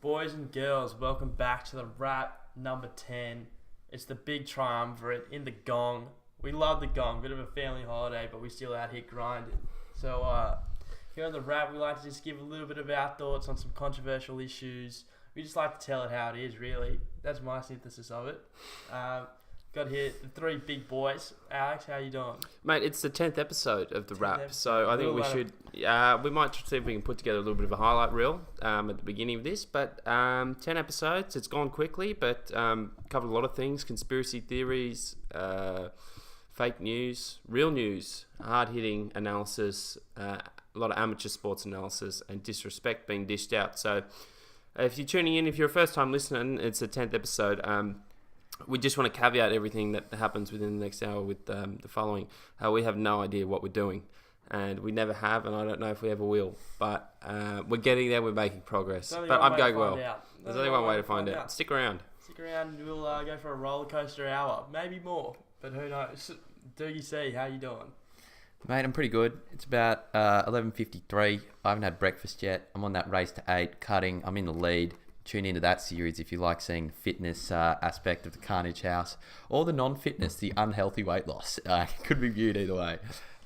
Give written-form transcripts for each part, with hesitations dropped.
Boys and girls, welcome back to the Wrap number 10. It's the big triumvirate in the gong. We love the gong, bit of a family holiday, but we're still out here grinding. So here on the Wrap, we like to just give a little bit of our thoughts on some controversial issues. We just like to tell it how it is, really. That's my synthesis of it. Got here the three big boys. Alex, how you doing? Mate, it's the 10th episode of the Wrap, so I think we should... we might see if we can put together a little bit of a highlight reel at the beginning of this, but 10 episodes, it's gone quickly, but covered a lot of things, conspiracy theories, fake news, real news, hard-hitting analysis, a lot of amateur sports analysis, and disrespect being dished out. So if you're tuning in, if you're a first-time listener, it's the 10th episode. We just want to caveat everything that happens within the next hour with the following. We have no idea what we're doing, and we never have, and I don't know if we ever will. But we're getting there, we're making progress. But I'm going well. There's only one way to find out. Stick around. Stick around, and we'll go for a roller coaster hour. Maybe more, but who knows. Doogie C, how you doing? Mate, I'm pretty good. It's about 11:53. I haven't had breakfast yet. I'm on that race to 8, cutting. I'm in the lead. Tune into that series if you like seeing the fitness aspect of the Carnage House or the non-fitness, the unhealthy weight loss. Could be viewed either way.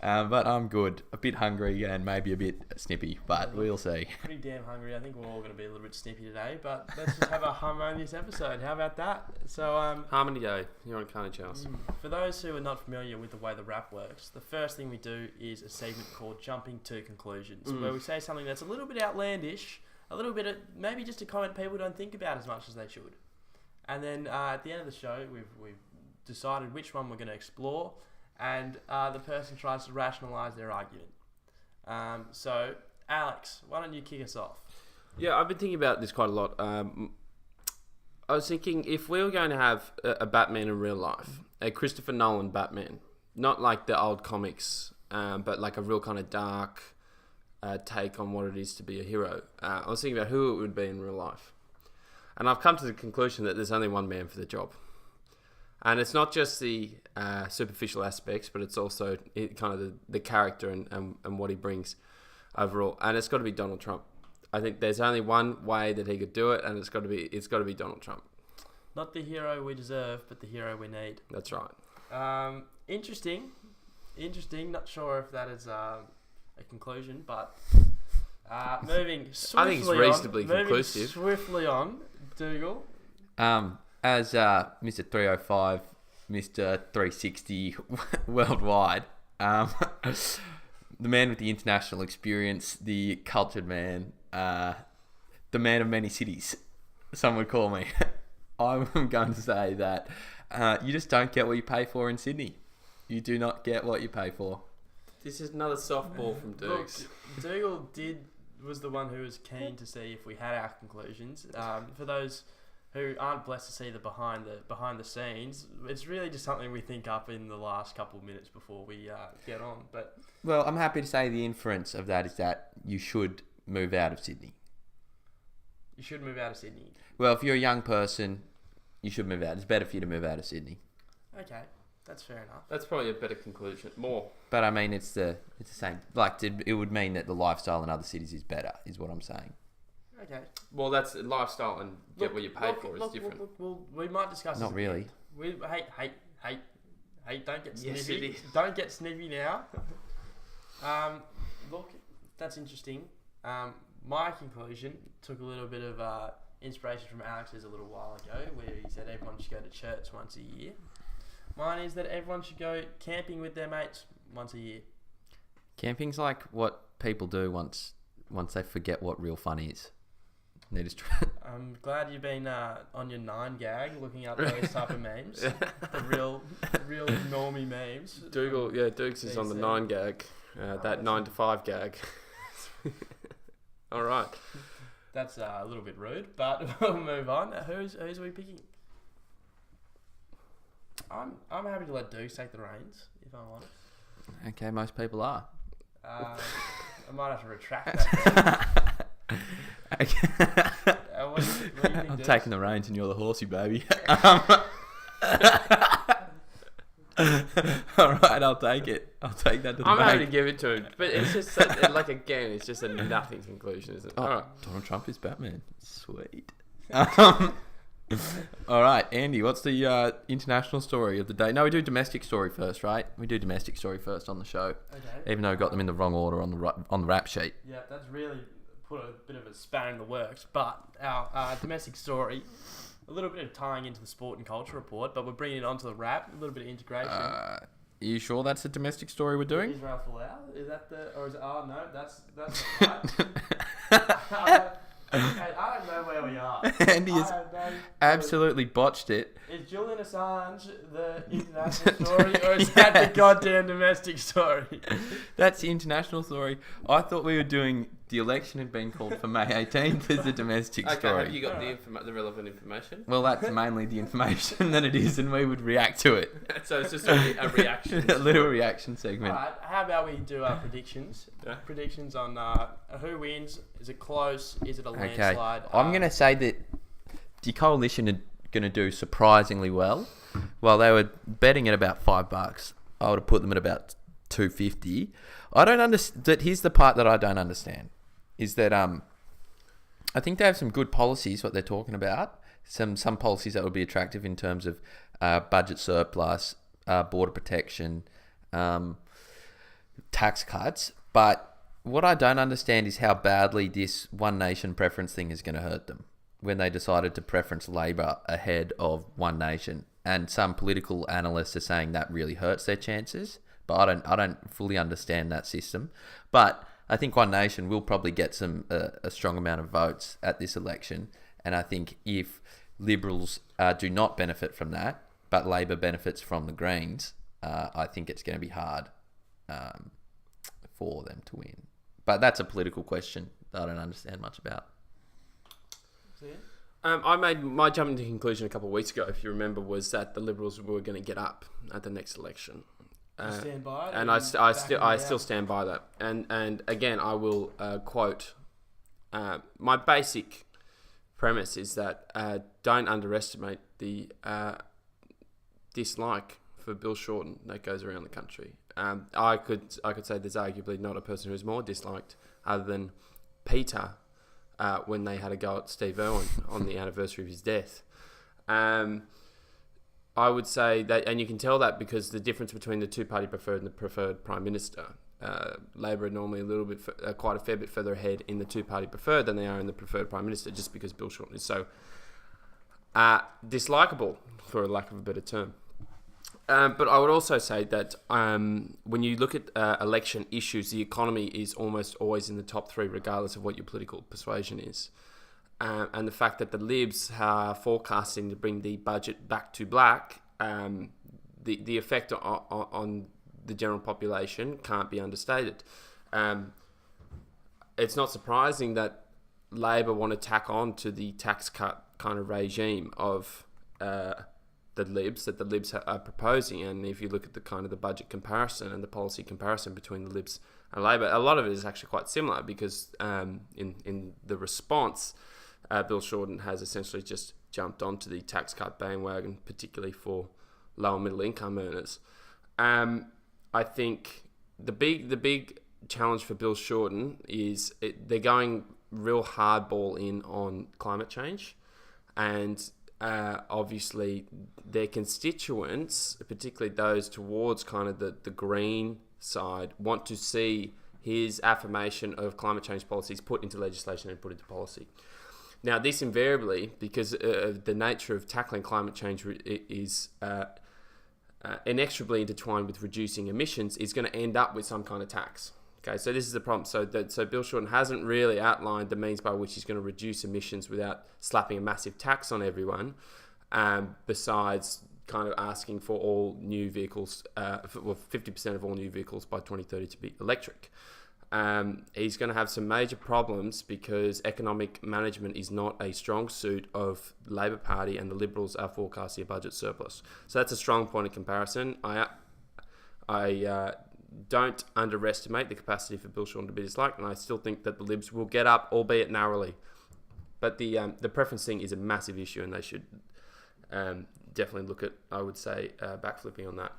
But I'm good. A bit hungry and maybe a bit snippy, but we'll see. Pretty damn hungry. I think we're all going to be a little bit snippy today, but let's just have a harmonious episode. How about that? So Harmony Day here on Carnage House. For those who are not familiar with the way the Wrap works, the first thing we do is a segment called Jumping to Conclusions, where we say something that's a little bit outlandish, a little bit of maybe just a comment people don't think about as much as they should. And then at the end of the show, we've decided which one we're going to explore, and the person tries to rationalise their argument. So, Alex, why don't you kick us off? Yeah, I've been thinking about this quite a lot. I was thinking if we were going to have a Batman in real life, a Christopher Nolan Batman, not like the old comics, but like a real kind of dark... take on what it is to be a hero. I was thinking about who it would be in real life. And I've come to the conclusion that there's only one man for the job. And it's not just the superficial aspects, but it's also kind of the character and what he brings overall. And it's got to be Donald Trump. I think there's only one way that he could do it, and it's got to be Donald Trump. Not the hero we deserve, but the hero we need. That's right. Interesting. Not sure if that is... a conclusion, but moving swiftly I think it's reasonably conclusive. Moving swiftly on, Dougal. As Mr. 305, Mr. 360 worldwide, the man with the international experience, the cultured man, the man of many cities, some would call me. I'm going to say that you just don't get what you pay for in Sydney. You do not get what you pay for. This is another softball from Dukes. Dougal was the one who was keen to see if we had our conclusions. For those who aren't blessed to see the behind the scenes, it's really just something we think up in the last couple of minutes before we get on. But well, I'm happy to say the inference of that is that you should move out of Sydney. You should move out of Sydney. Well, if you're a young person, you should move out. It's better for you to move out of Sydney. Okay. That's fair enough. That's probably a better conclusion. More. But I mean, it's the same. Like, it would mean that the lifestyle in other cities is better, is what I'm saying. Okay. Well, that's lifestyle and get what you pay for is different. Well, we might discuss Not this really. Hey, don't get snippy. Yes, it is. Don't get snippy now. Look, that's interesting. My conclusion took a little bit of inspiration from Alex's a little while ago, where he said everyone should go to church once a year. Mine is that everyone should go camping with their mates once a year. Camping's like what people do once they forget what real fun is. They just I'm glad you've been on your 9 gag looking up those type of memes. The real normie memes. Dukes is on the 9 gag. That 9 to 5 gag. All right. That's a little bit rude, but we'll move on. Who's we picking? I'm happy to let Dukes take the reins, if I'm honest. Okay, most people are. I might have to retract that. Okay. What do you think, I'm Dukes? taking the reins and you're the horsey, baby. All right, I'll take it. I'll take that to the I'm happy to bank. give it to him, but it's just again, it's just a nothing conclusion, isn't it? Oh, All right. Donald Trump is Batman. Sweet. All right, Andy, what's the international story of the day? No, we do domestic story first, right? We do domestic story first on the show, Okay. even though we got them in the wrong order on the rap sheet. Yeah, that's really put a bit of a spanner in the works. But our domestic story, a little bit of tying into the sport and culture report, but we're bringing it onto the rap, a little bit of integration. Are you sure that's the domestic story we're doing? Israel Folau? Is that the... Or is it... Oh, no, that's not right. I don't know where we are. Andy has absolutely botched it. Is Julian Assange the international story, or is that the goddamn domestic story? That's the international story. I thought we were doing the election had been called for May 18th as the domestic Okay, story. have you got the relevant information? Well, that's mainly the information that it is, and we would react to it. So it's just a reaction. A little reaction segment. Alright, how about we do our predictions? Yeah. Predictions on who wins. Is it close? Is it a Okay, landslide? I'm going to say that the coalition are going to do surprisingly well. While they were betting at about $5, I would have put them at about $2.50. I don't understand. Here's the part that I don't understand. Is that I think they have some good policies, what they're talking about. Some policies that would be attractive in terms of budget surplus, border protection, tax cuts. But what I don't understand is how badly this one nation preference thing is going to hurt them when they decided to preference Labor ahead of one nation. And some political analysts are saying that really hurts their chances. But I don't fully understand that system. But I think One Nation will probably get a strong amount of votes at this election. And I think if Liberals do not benefit from that, but Labor benefits from the Greens, I think it's going to be hard for them to win. But that's a political question that I don't understand much about. I made my jumping to conclusion a couple of weeks ago, if you remember, was that the Liberals were going to get up at the next election. Stand by it, and I still stand by that. And again, I will quote. My basic premise is that don't underestimate the dislike for Bill Shorten that goes around the country. I could say there's arguably not a person who's more disliked other than Peter when they had a go at Steve Irwin on the anniversary of his death. I would say that, and you can tell that because the difference between the two-party preferred and the preferred Prime Minister. Labor are normally a little bit, quite a fair bit further ahead in the two-party preferred than they are in the preferred Prime Minister, just because Bill Shorten is so dislikable, for a lack of a better term. But I would also say that when you look at election issues, the economy is almost always in the top three, regardless of what your political persuasion is. And the fact that the Libs are forecasting to bring the budget back to black, the effect on the general population can't be understated. It's not surprising that Labor want to tack on to the tax cut kind of regime of the Libs that the Libs are proposing. And if you look at the kind of the budget comparison and the policy comparison between the Libs and Labor, a lot of it is actually quite similar because in the response, Bill Shorten has essentially just jumped onto the tax cut bandwagon, particularly for low and middle income earners. I think the big challenge for Bill Shorten is they're going real hardball in on climate change, and obviously their constituents, particularly those towards kind of the green side, want to see his affirmation of climate change policies put into legislation and put into policy. Now, this invariably, because the nature of tackling climate change is inexorably intertwined with reducing emissions, is going to end up with some kind of tax. Okay, so this is the problem. So Bill Shorten hasn't really outlined the means by which he's going to reduce emissions without slapping a massive tax on everyone, besides kind of asking for all new vehicles, 50% of all new vehicles by 2030 to be electric. He's going to have some major problems because economic management is not a strong suit of the Labor Party, and the Liberals are forecasting a budget surplus. So that's a strong point of comparison. I don't underestimate the capacity for Bill Shorten to be disliked, and I still think that the Libs will get up, albeit narrowly. But the preference thing is a massive issue, and they should definitely look at, I would say, backflipping on that.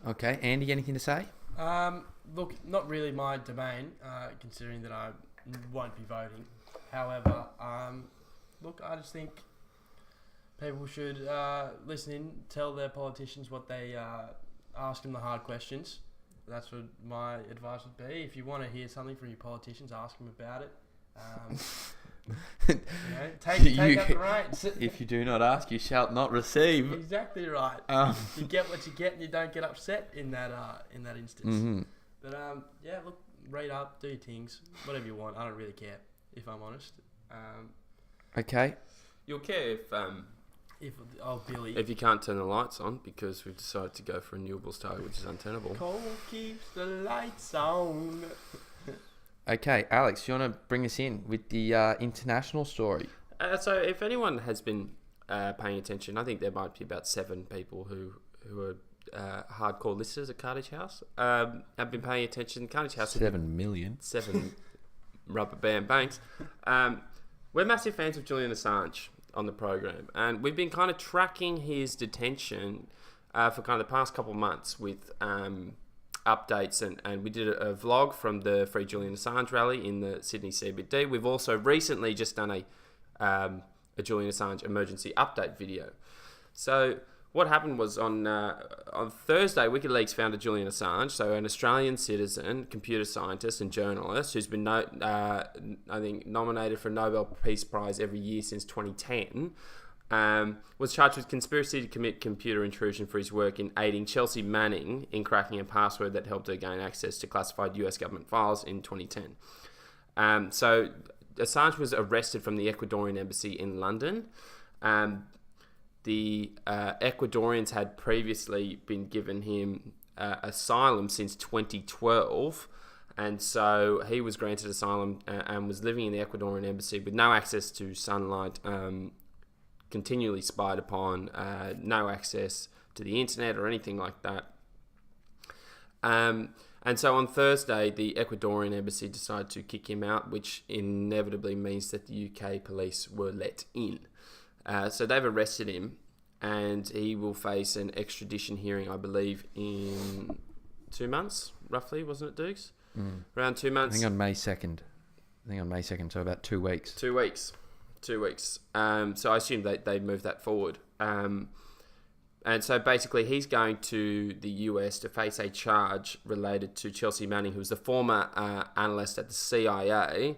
Okay, Andy, anything to say? Look, not really my domain, considering that I won't be voting. However, look, I just think people should listen in, tell their politicians what they ask them the hard questions. That's what my advice would be. If you want to hear something from your politicians, ask them about it. Take up the reins. If you do not ask, you shall not receive. Exactly right. You get what you get, and you don't get upset in that instance. Mm-hmm. But yeah, look, read up, do your things, whatever you want. I don't really care, if I'm honest. Okay. You'll care Billy. if you can't turn the lights on because we've decided to go for renewables target, which is untenable. Coal keeps the lights on. Okay, Alex, you want to bring us in with the international story? So if anyone has been paying attention, I think there might be about 7 people who are hardcore listeners at Carnage House. Have been paying attention. Carnage House. 7 million. 7 rubber band banks. We're massive fans of Julian Assange on the program, and we've been kind of tracking his detention for kind of the past couple of months with updates, and we did a vlog from the Free Julian Assange rally in the Sydney CBD. We've also recently just done a Julian Assange emergency update video. So what happened was on Thursday, WikiLeaks found Julian Assange, so an Australian citizen, computer scientist and journalist who's been, I think, nominated for a Nobel Peace Prize every year since 2010, was charged with conspiracy to commit computer intrusion for his work in aiding Chelsea Manning in cracking a password that helped her gain access to classified US government files in 2010. So Assange was arrested from the Ecuadorian embassy in London. The Ecuadorians had previously been given him asylum since 2012, and so he was granted asylum and was living in the Ecuadorian embassy with no access to sunlight, continually spied upon, no access to the internet or anything like that. And so on Thursday, the Ecuadorian embassy decided to kick him out, which inevitably means that the UK police were let in. So they've arrested him, and he will face an extradition hearing, I believe, in 2 months, roughly, wasn't it, Dukes? Around 2 months. I think on May 2nd, so about 2 weeks. 2 weeks. 2 weeks. So I assume they moved that forward. And so basically he's going to the US to face a charge related to Chelsea Manning, who was the former analyst at the CIA,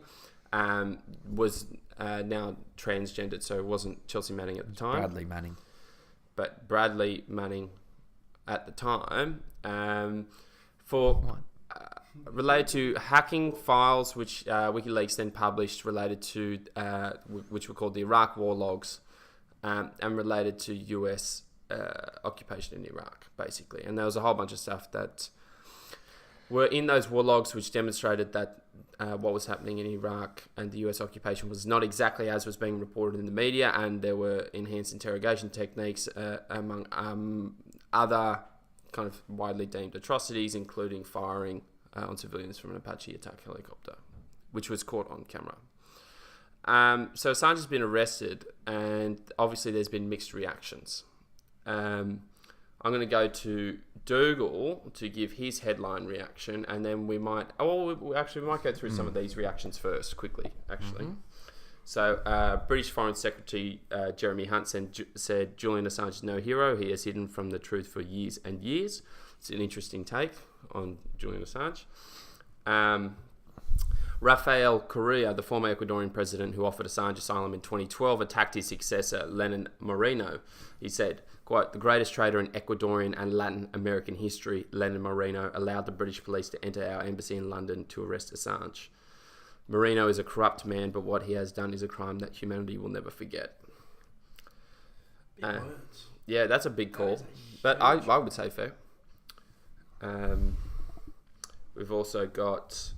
was now transgendered, so it wasn't Chelsea Manning at the time. Bradley Manning. But Bradley Manning at the time, for related to hacking files, which WikiLeaks then published related to, which were called the Iraq war logs, and related to US occupation in Iraq, basically. And there was a whole bunch of stuff that were in those war logs which demonstrated that what was happening in Iraq and the US occupation was not exactly as was being reported in the media, and there were enhanced interrogation techniques among other kind of widely deemed atrocities, including firing on civilians from an Apache attack helicopter, which was caught on camera. So Assange has been arrested, and obviously there's been mixed reactions. I'm going to go to Dougal to give his headline reaction, and then we might go through some of these reactions first, quickly, actually. Mm-hmm. So, British Foreign Secretary Jeremy Hunt said Julian Assange is no hero. He has hidden from the truth for years and years. It's an interesting take on Julian Assange. Rafael Correa, the former Ecuadorian president who offered Assange asylum in 2012, attacked his successor, Lenin Moreno. He said, quote, "The greatest traitor in Ecuadorian and Latin American history, Lenin Moreno, allowed the British police to enter our embassy in London to arrest Assange. Moreno is a corrupt man, but what he has done is a crime that humanity will never forget." Big words. Yeah, that's a big call. But I would say fair. We've also got...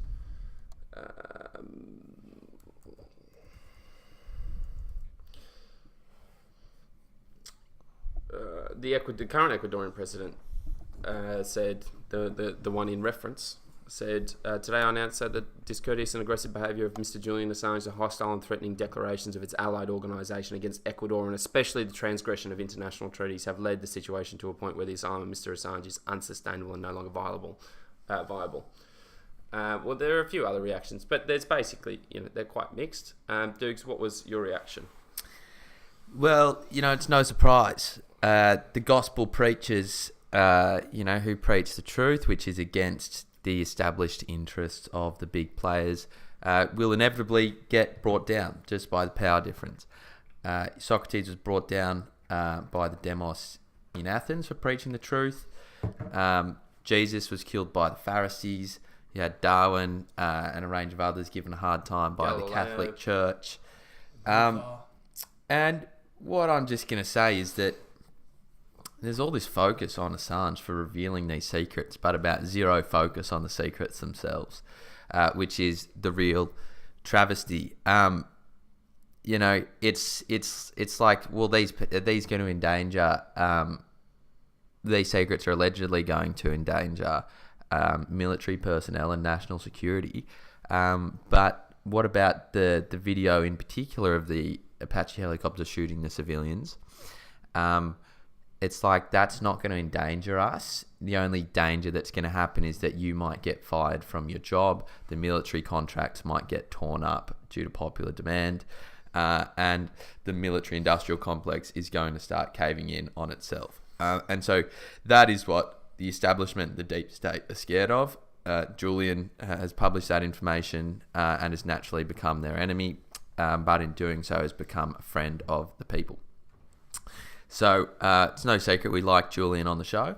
the current Ecuadorian president said, the one in reference, said, today I announced that the discourteous and aggressive behaviour of Mr. Julian Assange, the hostile and threatening declarations of its allied organisation against Ecuador, and especially the transgression of international treaties, have led the situation to a point where the asylum of Mr. Assange is unsustainable and no longer viable. Well, there are a few other reactions, but there's basically, they're quite mixed. Dukes, what was your reaction? Well, it's no surprise. The gospel preachers, who preach the truth, which is against the established interests of the big players, will inevitably get brought down just by the power difference. Socrates was brought down by the demos in Athens for preaching the truth. Jesus was killed by the Pharisees. You had Darwin and a range of others given a hard time by the Catholic Church. And what I'm just going to say is that there's all this focus on Assange for revealing these secrets, but about zero focus on the secrets themselves, which is the real travesty. It's like, well, are these going to endanger? These secrets are allegedly going to endanger military personnel and national security. But what about the video in particular of the Apache helicopter shooting the civilians? It's like, that's not going to endanger us. The only danger that's going to happen is that you might get fired from your job. The military contracts might get torn up due to popular demand. And the military industrial complex is going to start caving in on itself. And so that is what the establishment, the deep state, are scared of. Julian has published that information and has naturally become their enemy, but in doing so has become a friend of the people. So it's no secret we like Julian on the show.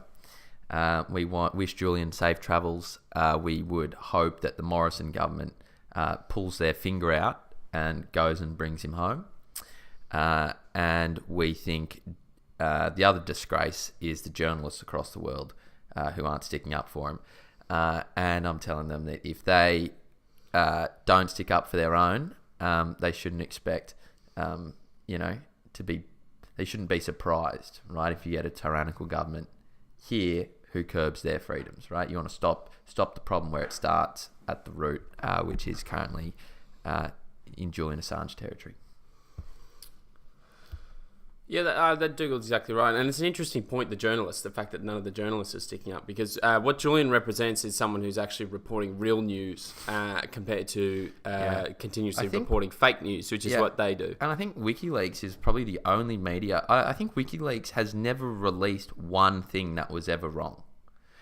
We wish Julian safe travels. We would hope that the Morrison government pulls their finger out and goes and brings him home. And we think the other disgrace is the journalists across the world who aren't sticking up for him. And I'm telling them that if they don't stick up for their own, they shouldn't expect, they shouldn't be surprised, right? If you get a tyrannical government here who curbs their freedoms, right? You want to stop the problem where it starts at the root, which is currently in Julian Assange territory. Yeah, that Dougal's exactly right. And it's an interesting point, the journalists, the fact that none of the journalists are sticking up, because what Julian represents is someone who's actually reporting real news compared to continuously reporting fake news, which is what they do. And I think WikiLeaks is probably the only media. I think WikiLeaks has never released one thing that was ever wrong.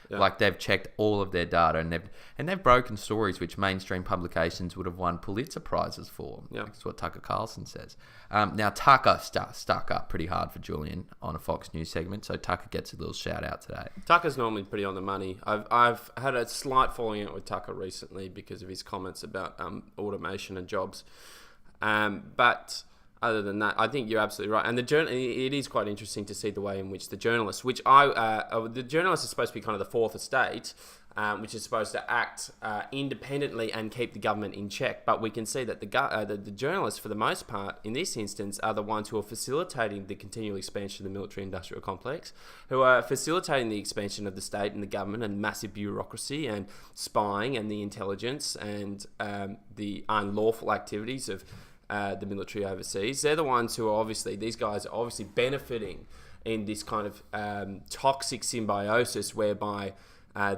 Yeah. Like, they've checked all of their data and they've broken stories which mainstream publications would have won Pulitzer Prizes for. Yeah. That's what Tucker Carlson says. Now, Tucker stuck up pretty hard for Julian on a Fox News segment, so Tucker gets a little shout out today. Tucker's normally pretty on the money. I've had a slight falling out with Tucker recently because of his comments about automation and jobs. But other than that, I think you're absolutely right. And it is quite interesting to see the way in which the journalists, the journalists are supposed to be kind of the fourth estate, which is supposed to act independently and keep the government in check. But we can see that the journalists, for the most part, in this instance, are the ones who are facilitating the continual expansion of the military-industrial complex, who are facilitating the expansion of the state and the government and massive bureaucracy and spying and the intelligence and the unlawful activities of the military overseas. They're the ones who are these guys are obviously benefiting in this kind of toxic symbiosis whereby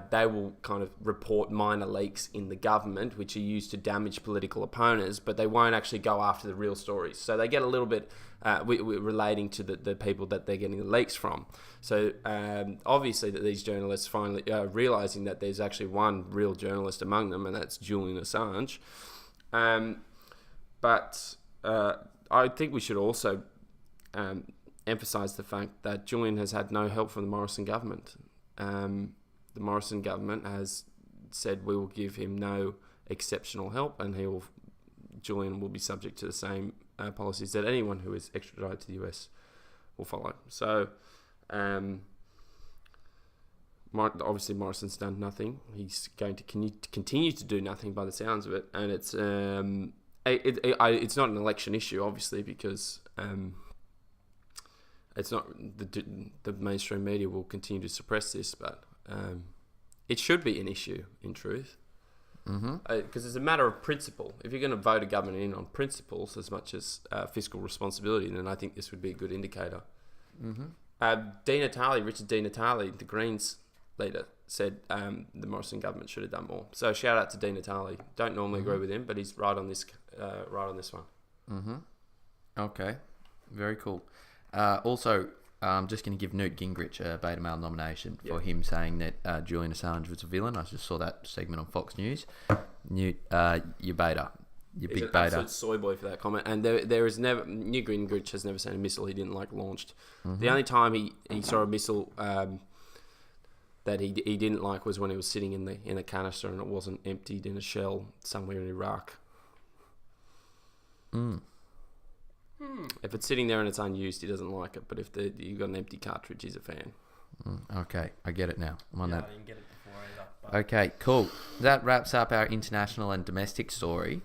they will kind of report minor leaks in the government, which are used to damage political opponents, but they won't actually go after the real stories. So they get a little bit relating to the people that they're getting the leaks from. So obviously that these journalists finally realizing that there's actually one real journalist among them, and that's Julian Assange. But I think we should also emphasise the fact that Julian has had no help from the Morrison government. The Morrison government has said we will give him no exceptional help, and Julian will be subject to the same policies that anyone who is extradited to the US will follow. So obviously Morrison's done nothing. He's going to continue to do nothing by the sounds of it, and it's not an election issue, obviously, because it's not the mainstream media will continue to suppress this, but it should be an issue, in truth. Mm-hmm. Because it's a matter of principle. If you're going to vote a government in on principles as much as fiscal responsibility, then I think this would be a good indicator. Mm-hmm. Richard Di Natale, the Greens leader, said the Morrison government should have done more. So shout out to Di Natale. Don't normally agree with him, but he's right on this one. Mm-hmm. Okay, very cool. Also, I'm just going to give Newt Gingrich a beta male nomination for him saying that Julian Assange was a villain. I just saw that segment on Fox News. Newt, you beta. You He's big an beta. absolute soy boy for that comment. And there is never... Newt Gingrich has never seen a missile he didn't like launched. Mm-hmm. The only time he saw a missile that he didn't like was when he was sitting in a canister and it wasn't emptied in a shell somewhere in Iraq. If it's sitting there and it's unused, he doesn't like it. But if you've got an empty cartridge, he's a fan. Okay, I get it now. I'm on that. I didn't get it before either. But Okay, cool. That wraps up our international and domestic story.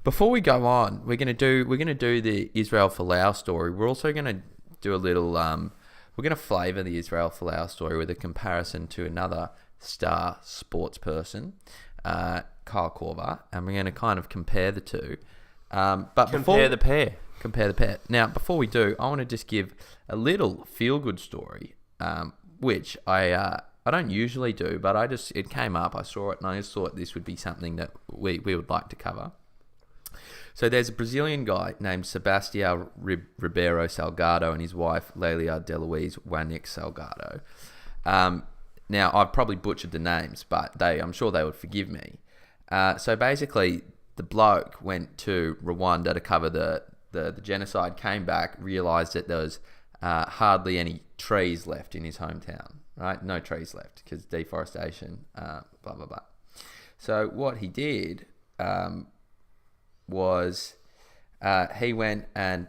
Before we go on, we're gonna do the Israel Folau story. We're also gonna do a little. We're gonna flavour the Israel Folau story with a comparison to another star sports person, Kyle Korver, and we're gonna kind of compare the two. But Compare the pair. Compare the pair. Now, before we do, I want to just give a little feel-good story, which I don't usually do, but it came up, I saw it, and I just thought this would be something that we would like to cover. So there's a Brazilian guy named Sebastião Ribeiro Salgado and his wife, Leila Deluise Wanick Salgado. Now, I've probably butchered the names, but I'm sure they would forgive me. So basically, the bloke went to Rwanda to cover the genocide, came back, realised that there was hardly any trees left in his hometown, right? No trees left because deforestation, blah, blah, blah. So what he did was he went and,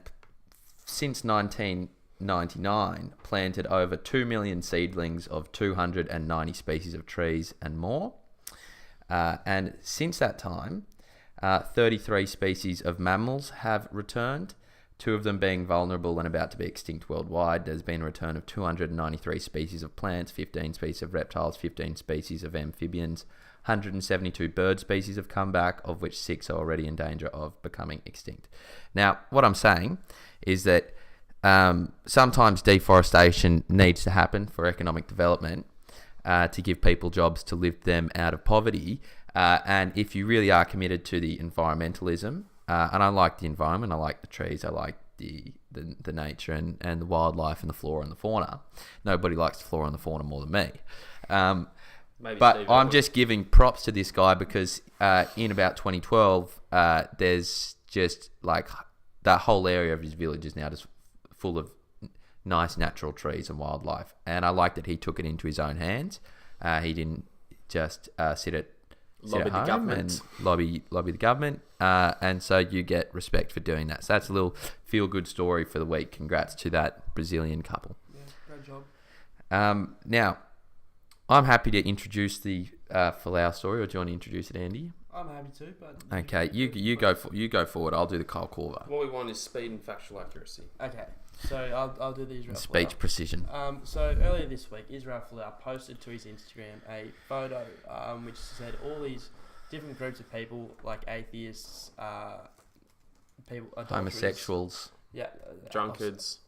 since 1999, planted over 2 million seedlings of 290 species of trees and more. And since that time, 33 species of mammals have returned, 2 of them being vulnerable and about to be extinct worldwide. There's been a return of 293 species of plants, 15 species of reptiles, 15 species of amphibians, 172 bird species have come back, of which 6 are already in danger of becoming extinct. Now, what I'm saying is that sometimes deforestation needs to happen for economic development, to give people jobs, to lift them out of poverty. And if you really are committed to the environmentalism, and I like the environment, I like the trees, I like the nature and the wildlife and the flora and the fauna. Nobody likes the flora and the fauna more than me. But I'm just giving props to this guy because in about 2012, there's just like that whole area of his village is now just full of nice natural trees and wildlife. And I like that he took it into his own hands. He didn't just sit at home and lobby the government. And so you get respect for doing that. So that's a little feel-good story for the week. Congrats to that Brazilian couple. yeah, great job. Now, I'm happy to introduce the Folau story, or do you want to introduce it, Andy? I'm happy to, but Okay, you go forward. I'll do the Kyle Korver. What we want is speed and factual accuracy. okay. So I'll do the Israel Speech Folau. precision. So earlier this week, Israel Folau posted to his Instagram a photo which said all these different groups of people, like atheists, people, adulterers, Homosexuals. yeah, Drunkards.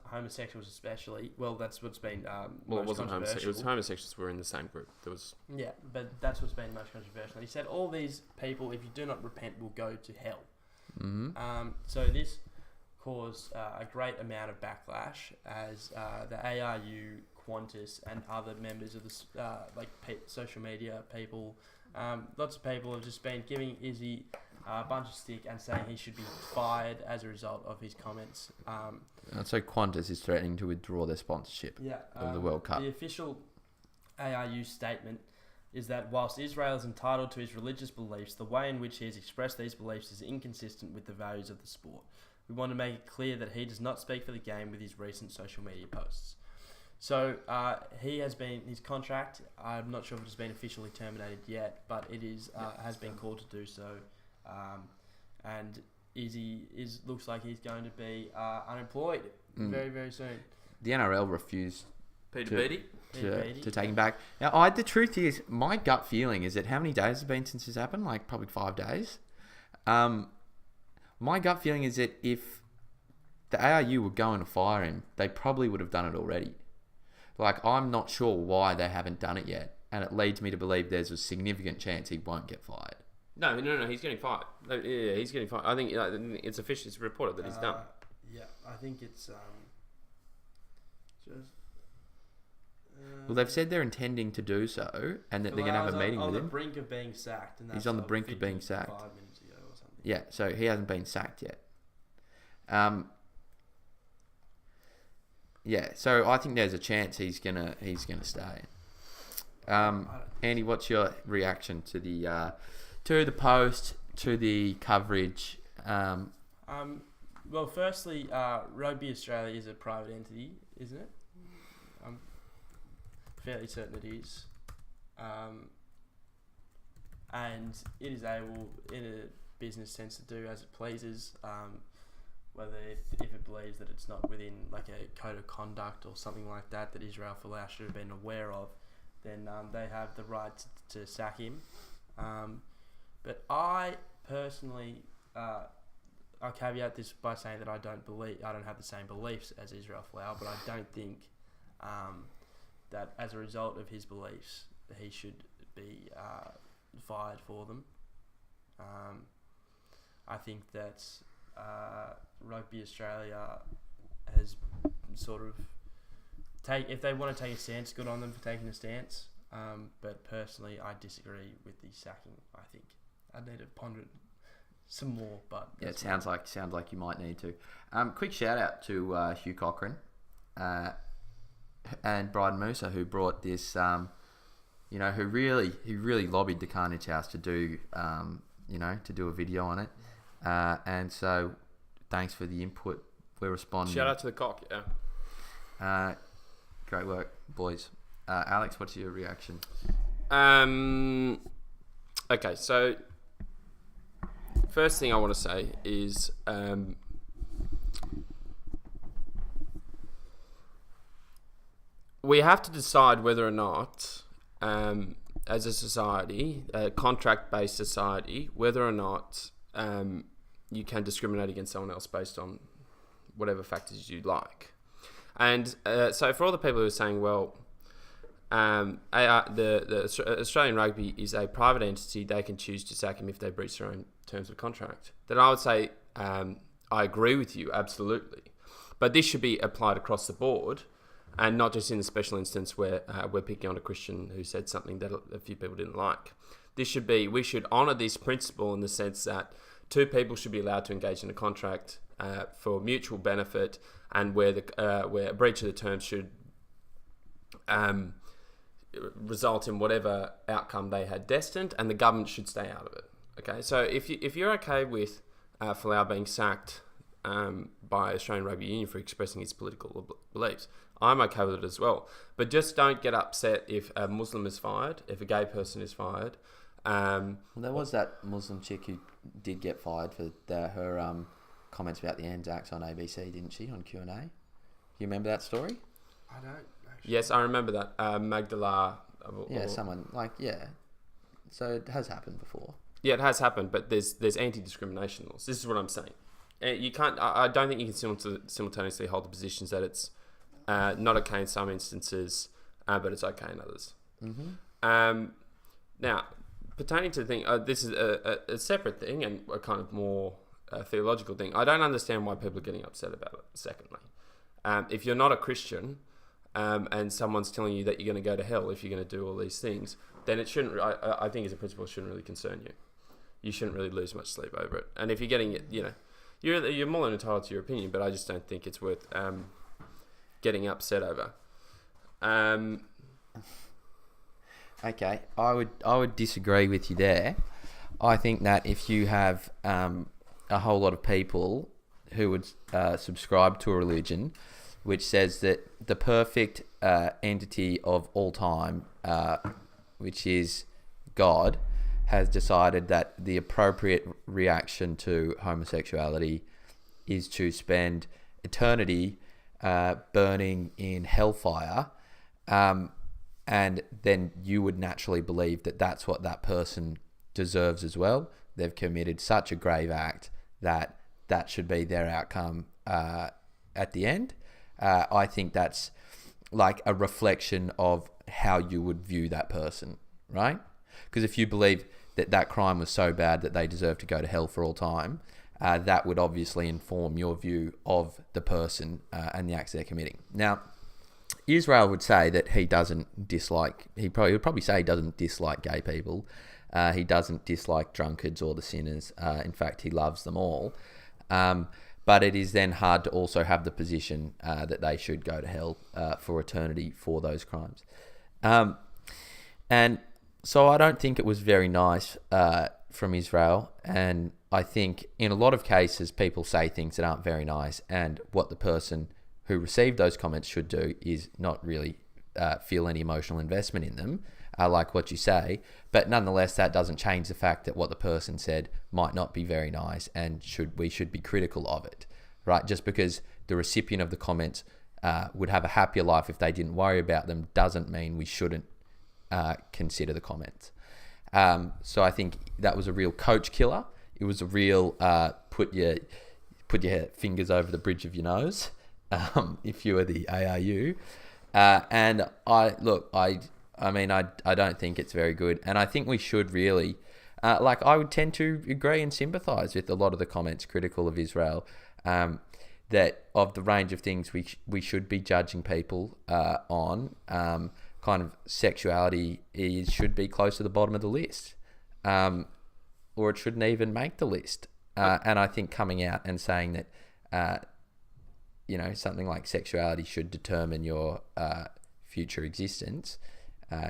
homosexuals especially. Well, that's what's been Well, it most wasn't homosexuals. It was controversial. homosexuals were in the same group. There was... Yeah, but that's what's been most controversial. He said all these people, if you do not repent, will go to hell. Mm-hmm. So this caused a great amount of backlash as the ARU, Qantas, and other members of the social media people, lots of people have just been giving Izzy a bunch of stick and saying he should be fired as a result of his comments. And so Qantas is threatening to withdraw their sponsorship of the World Cup. The official ARU statement is that whilst Israel is entitled to his religious beliefs, the way in which he has expressed these beliefs is inconsistent with the values of the sport. We want to make it clear that he does not speak for the game with his recent social media posts. So he has been, his contract, I'm not sure if it has been officially terminated yet, but it is has been called to do so. And Izzy looks like he's going to be unemployed very, very soon. The NRL refused. Peter Beattie? to take him back. Now, the truth is, my gut feeling is that how many days has it been since this happened? Like probably 5 days. My gut feeling is that if the ARU were going to fire him, they probably would have done it already. Like, I'm not sure why they haven't done it yet, and it leads me to believe there's a significant chance he won't get fired. No, he's getting fired. Yeah, he's getting fired. I think it's officially reported that he's done. Yeah, I think it's just. Well, they've said they're intending to do so, and that they're going to have a meeting with him. On the brink of being sacked, and he's on the brink of being sacked. 5 minutes ago or something. Yeah, so he hasn't been sacked yet. Yeah, so I think there's a chance he's gonna stay. Andy, what's your reaction to the post, to the coverage? Well, firstly, Rugby Australia is a private entity, isn't it? I'm fairly certain it is. And it is able, in a business sense, to do as it pleases. Whether if it believes that it's not within like a code of conduct or something like that Israel Folau should have been aware of, then they have the right to sack him. But I personally, I'll caveat this by saying that I don't have the same beliefs as Israel Folau, but I don't think that as a result of his beliefs he should be fired for them. I think that Rugby Australia has sort of if they want to take a stance, good on them for taking a stance. But personally, I disagree with the sacking. I think I need to ponder it some more. But yeah, it sounds like you might need to. Quick shout out to Hugh Cochran and Bryden Musa, who brought this. Who really lobbied the Carnage House to do to do a video on it. And so, thanks for the input. We're responding. Shout out to the cock, yeah. Great work, boys. Alex, what's your reaction? Okay, so first thing I want to say is we have to decide whether or not, as a society, a contract-based society, whether or not you can discriminate against someone else based on whatever factors you like. And so for all the people who are saying, well, the Australian Rugby is a private entity, they can choose to sack him if they breach their own terms of contract, then I would say I agree with you, absolutely. But this should be applied across the board and not just in the special instance where we're picking on a Christian who said something that a few people didn't like. We should honour this principle in the sense that two people should be allowed to engage in a contract for mutual benefit, and where a breach of the terms should result in whatever outcome they had destined, and the government should stay out of it. Okay, so if you're okay with Folau being sacked by Australian Rugby Union for expressing his political beliefs, I'm okay with it as well. But just don't get upset if a Muslim is fired, if a gay person is fired. There was that Muslim chick who did get fired for her comments about the Anzacs on ABC, didn't she, on Q&A? You remember that story? I don't actually. Yes, I remember that. Magdala. So it has happened before. Yeah, it has happened, but there's anti-discrimination laws. This is what I'm saying. You can't. I don't think you can simultaneously hold the positions that it's not okay in some instances, but it's okay in others. Mm-hmm. Now, pertaining to the thing, this is a separate thing and a kind of more theological thing. I don't understand why people are getting upset about it. Secondly, if you're not a Christian and someone's telling you that you're going to go to hell if you're going to do all these things, then it shouldn't. I think as a principle, it shouldn't really concern you. You shouldn't really lose much sleep over it. And if you're getting it, you're more than entitled to your opinion, but I just don't think it's worth getting upset over. Okay, I would disagree with you there. I think that if you have a whole lot of people who would subscribe to a religion which says that the perfect entity of all time, which is God, has decided that the appropriate reaction to homosexuality is to spend eternity burning in hellfire, and then you would naturally believe that that's what that person deserves as well. They've committed such a grave act that that should be their outcome at the end. I think that's like a reflection of how you would view that person, right? Because if you believe that that crime was so bad that they deserve to go to hell for all time, that would obviously inform your view of the person and the acts they're committing. Now, Israel would say that he doesn't dislike, he would probably say he doesn't dislike gay people. He doesn't dislike drunkards or the sinners. In fact, he loves them all. But it is then hard to also have the position that they should go to hell for eternity for those crimes. And so I don't think it was very nice from Israel. And I think in a lot of cases, people say things that aren't very nice. And what the person who received those comments should do is not really feel any emotional investment in them, like what you say. But nonetheless, that doesn't change the fact that what the person said might not be very nice, and we should be critical of it, right? Just because the recipient of the comments would have a happier life if they didn't worry about them doesn't mean we shouldn't consider the comments. So I think that was a real coach killer. It was a real put your fingers over the bridge of your nose if you were the ARU. And I don't think it's very good. And I think we should really, I would tend to agree and sympathise with a lot of the comments critical of Israel, that of the range of things we should be judging people on, kind of sexuality should be close to the bottom of the list, or it shouldn't even make the list. And I think coming out and saying that, something like sexuality should determine your future existence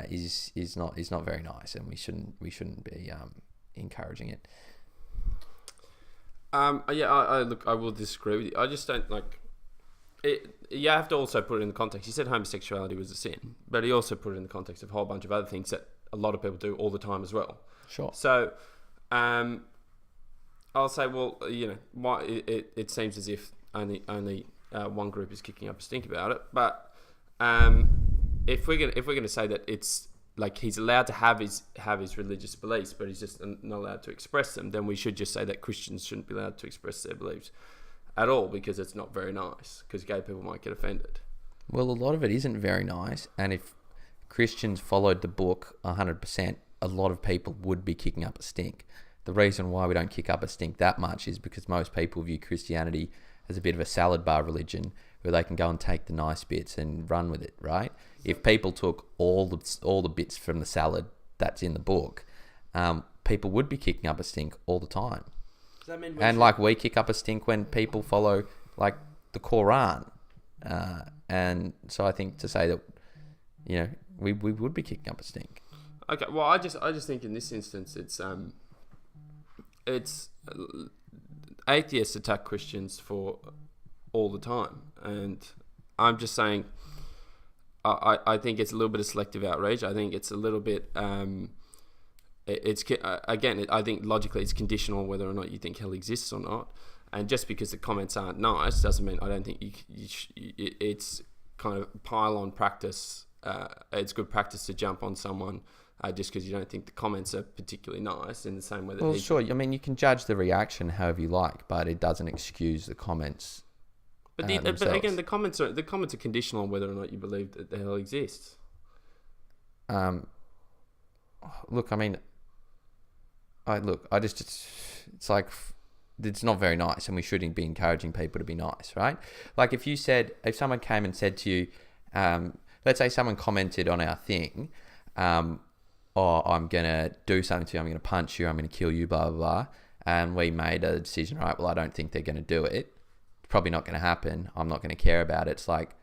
is not very nice, and we shouldn't be encouraging it. I will disagree with you. I just don't like it. You have to also put it in the context. He said homosexuality was a sin, but he also put it in the context of a whole bunch of other things that a lot of people do all the time as well. Sure. So, I'll say, well, why it seems as if only one group is kicking up a stink about it, but if we're gonna say that it's like he's allowed to have his religious beliefs, but he's just not allowed to express them, then we should just say that Christians shouldn't be allowed to express their beliefs at all, because it's not very nice, because gay people might get offended. Well, a lot of it isn't very nice, and if Christians followed the book 100%, a lot of people would be kicking up a stink. The reason why we don't kick up a stink that much is because most people view Christianity as a bit of a salad bar religion where they can go and take the nice bits and run with it, right? If people took all the bits from the salad that's in the book, people would be kicking up a stink all the time. Does that mean we kick up a stink when people follow like the Quran, and so I think to say that we would be kicking up a stink. Okay, well, I just think in this instance it's atheists attack Christians for all the time, and I'm just saying I think it's a little bit of selective outrage. I think it's a little bit I think logically it's conditional on whether or not you think hell exists or not, and just because the comments aren't nice doesn't mean I don't think it's kind of pile on practice. It's good practice to jump on someone just because you don't think the comments are particularly nice, in the same way that... Well, sure. I mean, you can judge the reaction however you like, but it doesn't excuse the comments. But again, the comments are conditional on whether or not you believe that the hell exists. Look, I mean, it's like, it's not very nice, and we shouldn't be encouraging people to be nice, right? Like if someone came and said to you, let's say someone commented on our thing, I'm going to do something to you, I'm going to punch you, I'm going to kill you, blah, blah, blah. And we made a decision, right, well, I don't think they're going to do it. It's probably not going to happen. I'm not going to care about it. It's like,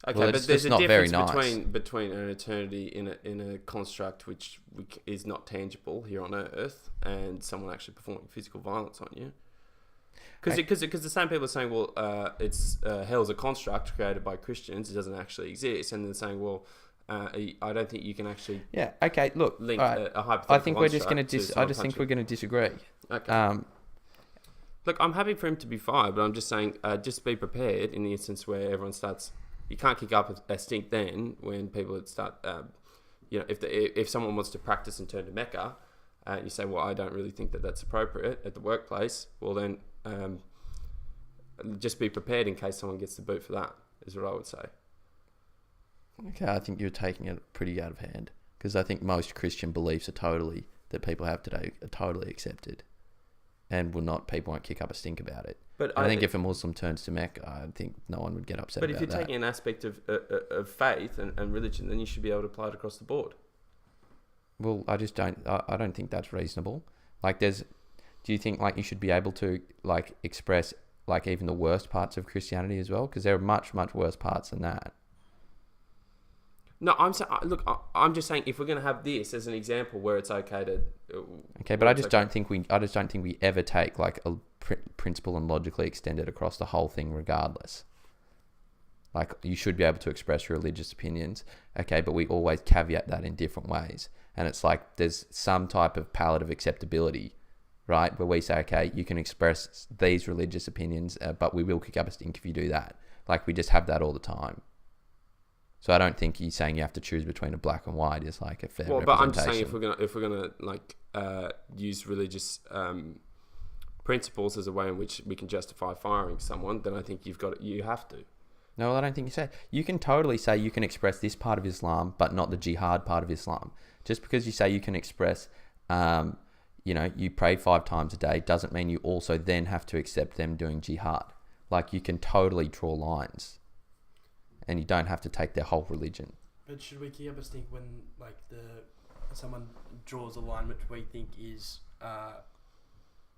okay, well, but there's a not difference very nice. between an eternity in a construct which is not tangible here on Earth, and someone actually performing physical violence on you. Because the same people are saying, well, it's hell's a construct created by Christians, it doesn't actually exist, and they're saying, well, I don't think you can actually link a hypothetical I think we're just going to I just think we're going to disagree. Okay. Look, I'm happy for him to be fired, but I'm just saying, just be prepared in the instance where everyone starts. You can't kick up a stink then when people start if someone wants to practice and turn to Mecca, and you say, well, I don't really think that that's appropriate at the workplace, well then just be prepared in case someone gets the boot for that, is what I would say. Okay, I think you're taking it pretty out of hand, because I think most Christian beliefs that people have today are totally accepted, and people won't kick up a stink about it. But I think if a Muslim turns to Mecca, I think no one would get upset about that. But if you're taking an aspect of faith and religion, then you should be able to apply it across the board. Well, I don't think that's reasonable. Like, do you think like you should be able to like express like even the worst parts of Christianity as well? Because there are much, much worse parts than that. No, I'm just saying if we're going to have this as an example where it's okay to. Okay, but I just don't think we ever take like a principle and logically extend it across the whole thing, regardless. Like, you should be able to express your religious opinions, okay, but we always caveat that in different ways. And it's like there's some type of palette of acceptability, right? Where we say, okay, you can express these religious opinions, but we will kick up a stink if you do that. Like, we just have that all the time. So I don't think you saying you have to choose between a black and white is like a fair representation. But I'm just saying if we're gonna like use religious principles as a way in which we can justify firing someone, then I think you have to. No, I don't think you say. You can totally say you can express this part of Islam, but not the jihad part of Islam. Just because you say you can express, you pray 5 times a day, doesn't mean you also then have to accept them doing jihad. Like, you can totally draw lines, and you don't have to take their whole religion. But should we keep up a stink when like someone draws a line which we think is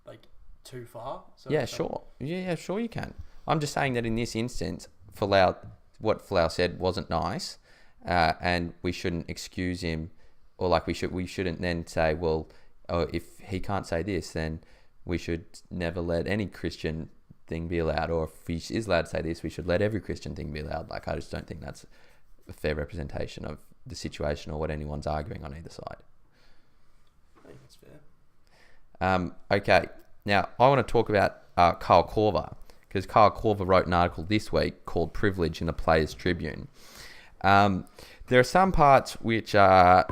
like too far? Yeah, sure. Yeah, sure you can. I'm just saying that in this instance, what Folau said wasn't nice, and we shouldn't excuse him, or like we shouldn't then say, well, if he can't say this, then we should never let any Christian thing be allowed, or if he is allowed to say this, we should let every Christian thing be allowed. Like, I just don't think that's a fair representation of the situation or what anyone's arguing on either side. I think that's fair. Okay, now I want to talk about Kyle Korver, because Kyle Korver wrote an article this week called "Privilege" in the Players Tribune. There are some parts which are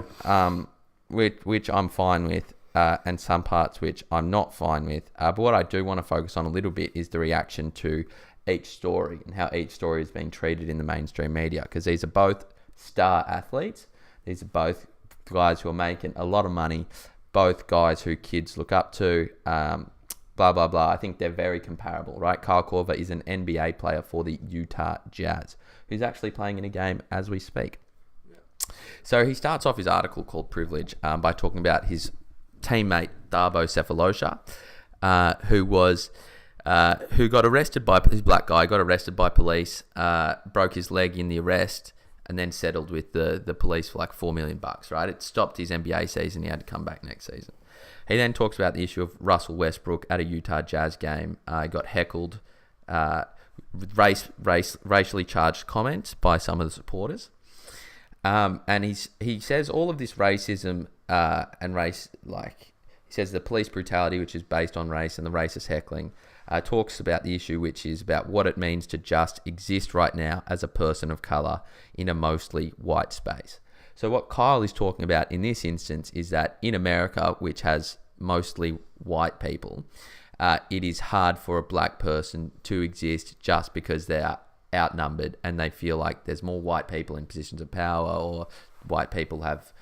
which I'm fine with, and some parts which I'm not fine with. But what I do want to focus on a little bit is the reaction to each story and how each story is being treated in the mainstream media, because these are both star athletes. These are both guys who are making a lot of money, both guys who kids look up to, blah, blah, blah. I think they're very comparable, right? Kyle Korver is an NBA player for the Utah Jazz, who's actually playing in a game as we speak. So he starts off his article called Privilege by talking about his teammate Darbo Cephalosha, who got arrested by this black guy, got arrested by police, broke his leg in the arrest, and then settled with the police for like $4 million, right? It stopped his NBA season. He had to come back next season. He then talks about the issue of Russell Westbrook at a Utah Jazz game. He got heckled, racially charged comments by some of the supporters. And he says all of this racism and race, like he says the police brutality, which is based on race, and the racist heckling, talks about the issue, which is about what it means to just exist right now as a person of color in a mostly white space. So what Kyle is talking about in this instance is that in America, which has mostly white people, it is hard for a black person to exist just because they are outnumbered and they feel like there's more white people in positions of power, or white people have,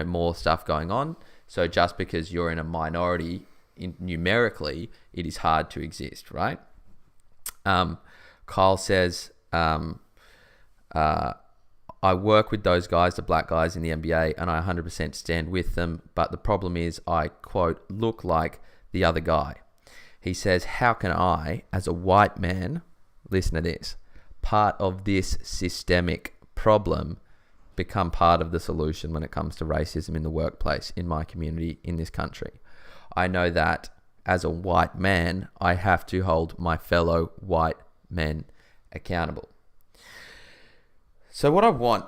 more stuff going on. So just because you're in a minority numerically, it is hard to exist, right? Kyle says, I work with those guys, the black guys in the NBA, and I 100% stand with them. But the problem is I, quote, look like the other guy. He says, how can I, as a white man, listen to this, part of this systemic problem, become part of the solution when it comes to racism in the workplace, in my community, in this country? I know that as a white man, I have to hold my fellow white men accountable. So what I want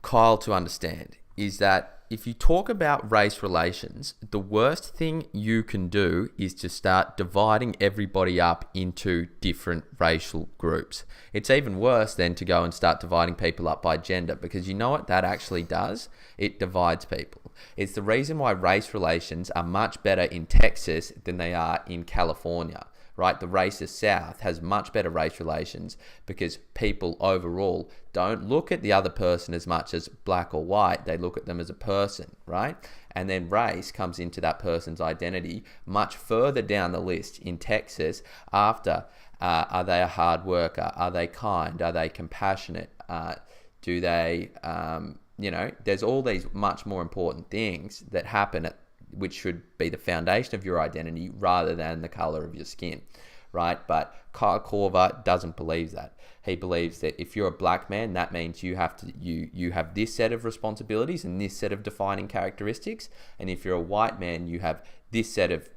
Kyle to understand is that if you talk about race relations, the worst thing you can do is to start dividing everybody up into different racial groups. It's even worse than to go and start dividing people up by gender, because you know what that actually does? It divides people. It's the reason why race relations are much better in Texas than they are in California. Right, the racist South has much better race relations because people overall don't look at the other person as much as black or white. They look at them as a person, right? And then race comes into that person's identity much further down the list in Texas after are they a hard worker? Are they kind? Are they compassionate? Do they, there's all these much more important things that happen which should be the foundation of your identity rather than the color of your skin, right? But Kyle Korver doesn't believe that. He believes that if you're a black man, that means you have this set of responsibilities and this set of defining characteristics, and if you're a white man, you have this set of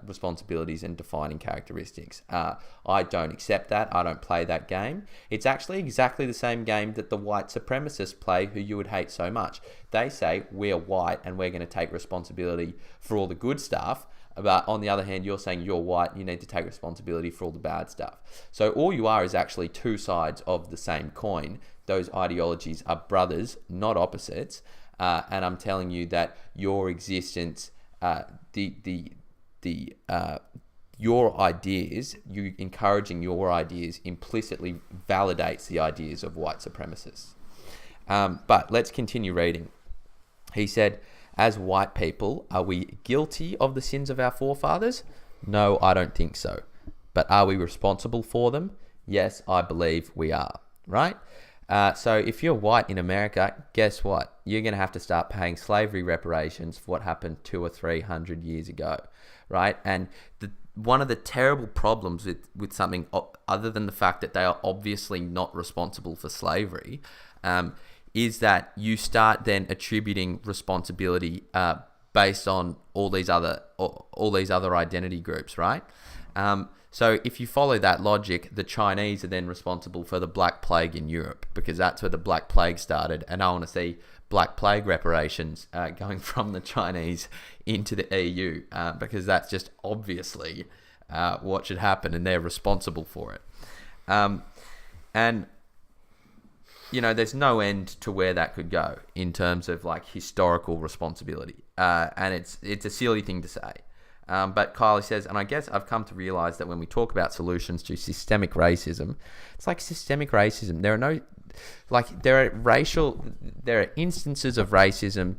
responsibilities and defining characteristics. I don't accept that. I don't play that game. It's actually exactly the same game that the white supremacists play, who you would hate so much. They say, we're white and we're going to take responsibility for all the good stuff. But on the other hand, you're saying you're white, you need to take responsibility for all the bad stuff. So all you are is actually two sides of the same coin. Those ideologies are brothers, not opposites. And I'm telling you that your existence, your ideas, you encouraging your ideas implicitly validates the ideas of white supremacists. But let's continue reading. He said, as white people, are we guilty of the sins of our forefathers? No, I don't think so. But are we responsible for them? Yes, I believe we are, right? So if you're white in America, guess what? You're going to have to start paying slavery reparations for what happened 200 or 300 years ago, right? And one of the terrible problems with something other than the fact that they are obviously not responsible for slavery, is that you start then attributing responsibility based on all these other identity groups, right? So if you follow that logic, the Chinese are then responsible for the Black Plague in Europe, because that's where the Black Plague started, and I want to see Black Plague reparations going from the Chinese into the EU, because that's just obviously what should happen, and they're responsible for it. And there's no end to where that could go in terms of like historical responsibility. And it's a silly thing to say. But Kylie says, and I guess I've come to realize that when we talk about solutions to systemic racism, it's like systemic racism. There are instances of racism,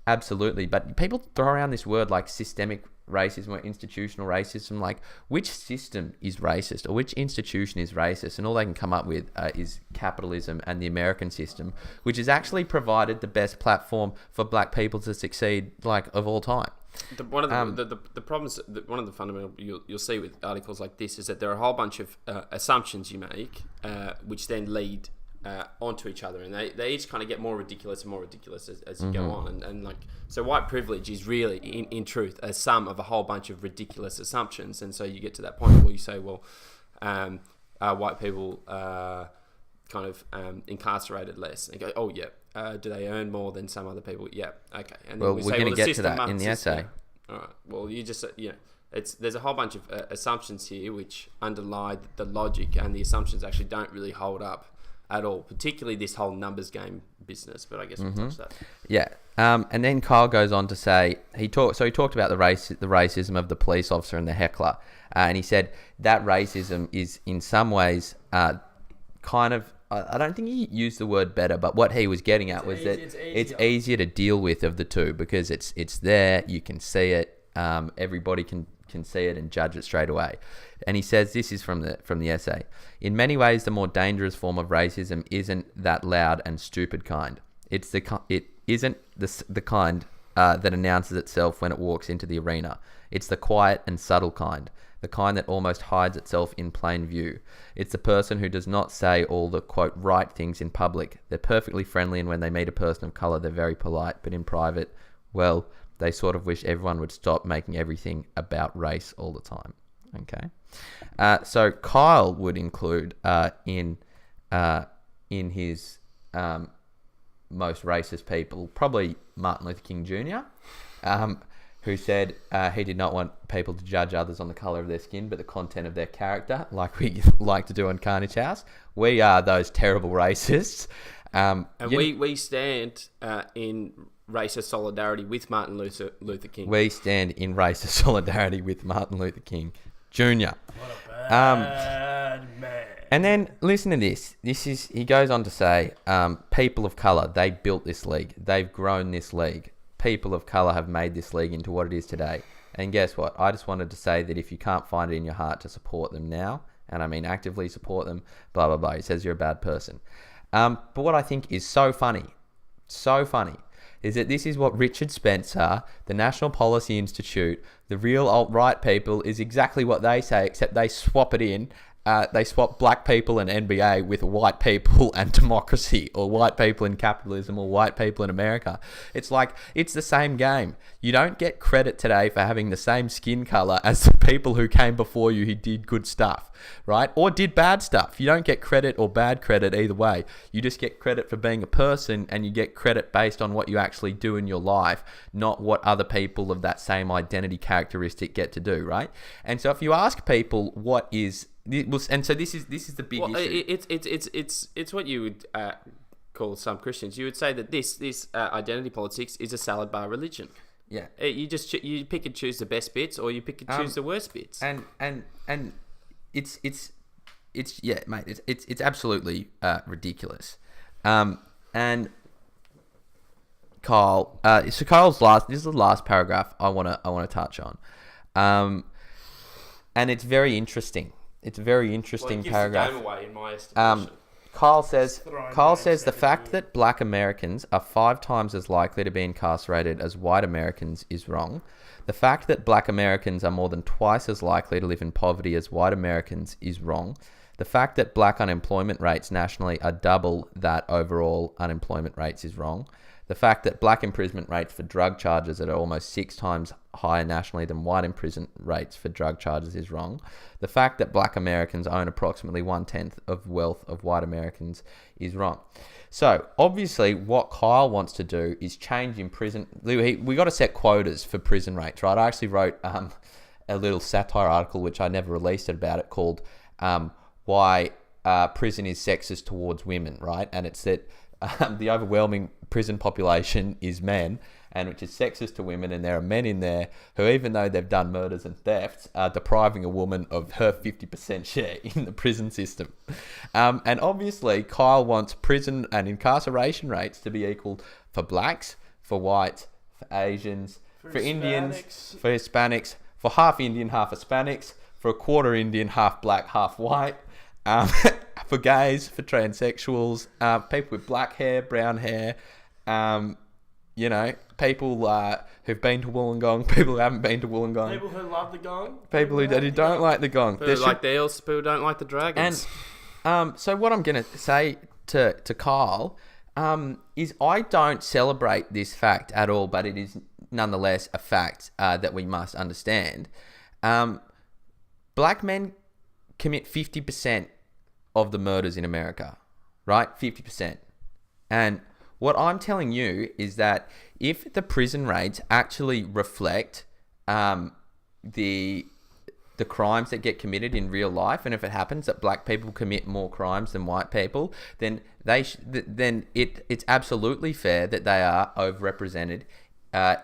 absolutely, but people throw around this word like systemic racism or institutional racism. Like, which system is racist or which institution is racist? And all they can come up with is capitalism and the American system, which has actually provided the best platform for black people to succeed, like, of all time. One of the problems, one of the fundamental you'll see with articles like this is that there are a whole bunch of assumptions you make, which then lead onto each other, and they each kind of get more ridiculous and more ridiculous as you go on, and like, so white privilege is really in truth a sum of a whole bunch of ridiculous assumptions, and so you get to that point where you say, well, are white people kind of incarcerated less? And you go, oh yeah. Do they earn more than some other people? Yeah, okay. And then we're going to get to that in the essay. All right. Well, you just there's a whole bunch of assumptions here which underlie the logic, and the assumptions actually don't really hold up at all, particularly this whole numbers game business. But I guess we'll touch that. Yeah. And then Kyle goes on to say he talked about the racism of the police officer and the heckler, and he said that racism is in some ways kind of. I don't think he used the word better, but what he was getting at was that it's easier to deal with of the two, because it's there, you can see it, everybody can see it and judge it straight away. And he says, this is from the essay, in many ways the more dangerous form of racism isn't that loud and stupid kind. It isn't the kind that announces itself when it walks into the arena. It's the quiet and subtle kind. The kind that almost hides itself in plain view. It's the person who does not say all the, quote, right things in public. They're perfectly friendly, and when they meet a person of colour, they're very polite, but in private, well, they sort of wish everyone would stop making everything about race all the time. Okay? So Kyle would include in his most racist people, probably Martin Luther King Jr., who said he did not want people to judge others on the colour of their skin, but the content of their character, like we like to do on Carnage House. We are those terrible racists. We stand in racist solidarity with Martin Luther King. We stand in racist solidarity with Martin Luther King Jr. What a bad man. And then listen to this. He goes on to say, people of colour, they built this league. They've grown this league. People of colour have made this league into what it is today. And guess what? I just wanted to say that if you can't find it in your heart to support them now, and I mean actively support them, blah, blah, blah, he says you're a bad person. But what I think is so funny, is that this is what Richard Spencer, the National Policy Institute, the real alt-right people, is exactly what they say, except they swap it in. They swap black people and NBA with white people and democracy, or white people in capitalism, or white people in America. It's like, it's the same game. You don't get credit today for having the same skin color as the people who came before you who did good stuff, right? Or did bad stuff. You don't get credit or bad credit either way. You just get credit for being a person, and you get credit based on what you actually do in your life, not what other people of that same identity characteristic get to do, right? And so if you ask people what is... And so this is the big issue. It's what you would call some Christians. You would say that this identity politics is a salad bar religion. Yeah, you pick and choose the best bits, or you pick and choose the worst bits. And it's yeah, mate. It's absolutely ridiculous. And Kyle, so Kyle's last. This is the last paragraph I wanna touch on. And it's very interesting. It's a very interesting paragraph. The game away, in my estimation. Kyle says the fact that black Americans are 5 times as likely to be incarcerated as white Americans is wrong. The fact that black Americans are more than twice as likely to live in poverty as white Americans is wrong. The fact that black unemployment rates nationally are double that overall unemployment rates is wrong. The fact that black imprisonment rates for drug charges are almost 6 times higher nationally than white imprisonment rates for drug charges is wrong. The fact that black Americans own approximately 1/10 of wealth of white Americans is wrong. So, obviously, what Kyle wants to do is change in prison... We got to set quotas for prison rates, right? I actually wrote a little satire article, which I never released about it, called Why Prison is Sexist Towards Women, right? And it's that the overwhelming prison population is men, and which is sexist to women, and there are men in there who, even though they've done murders and thefts, are depriving a woman of her 50% share in the prison system. And obviously, Kyle wants prison and incarceration rates to be equal for blacks, for whites, for Asians, for Indians, for Hispanics, for half Indian, half Hispanics, for a quarter Indian, half black, half white, for gays, for transsexuals, people with black hair, brown hair, people who've been to Wollongong, people who haven't been to Wollongong, people who love the gong, people who don't like the gong, people like the eels, people who don't like the dragons. And so what I'm going to say to Kyle is I don't celebrate this fact at all, but it is nonetheless a fact that we must understand. Black men commit 50% of the murders in America, right? 50%. And what I'm telling you is that if the prison rates actually reflect the crimes that get committed in real life, and if it happens that black people commit more crimes than white people, then it's absolutely fair that they are overrepresented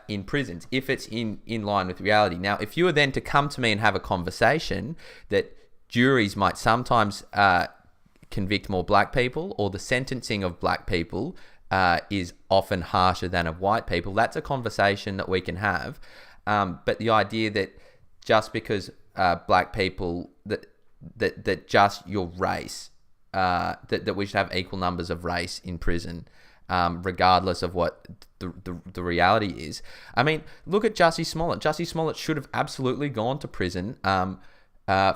in prisons, if it's in line with reality. Now, if you were then to come to me and have a conversation that juries might sometimes convict more black people, or the sentencing of black people is often harsher than of white people, that's a conversation that we can have. But the idea that just because black people, that just your race, that we should have equal numbers of race in prison, regardless of what the reality is. I mean, look at Jussie Smollett. Jussie Smollett should have absolutely gone to prison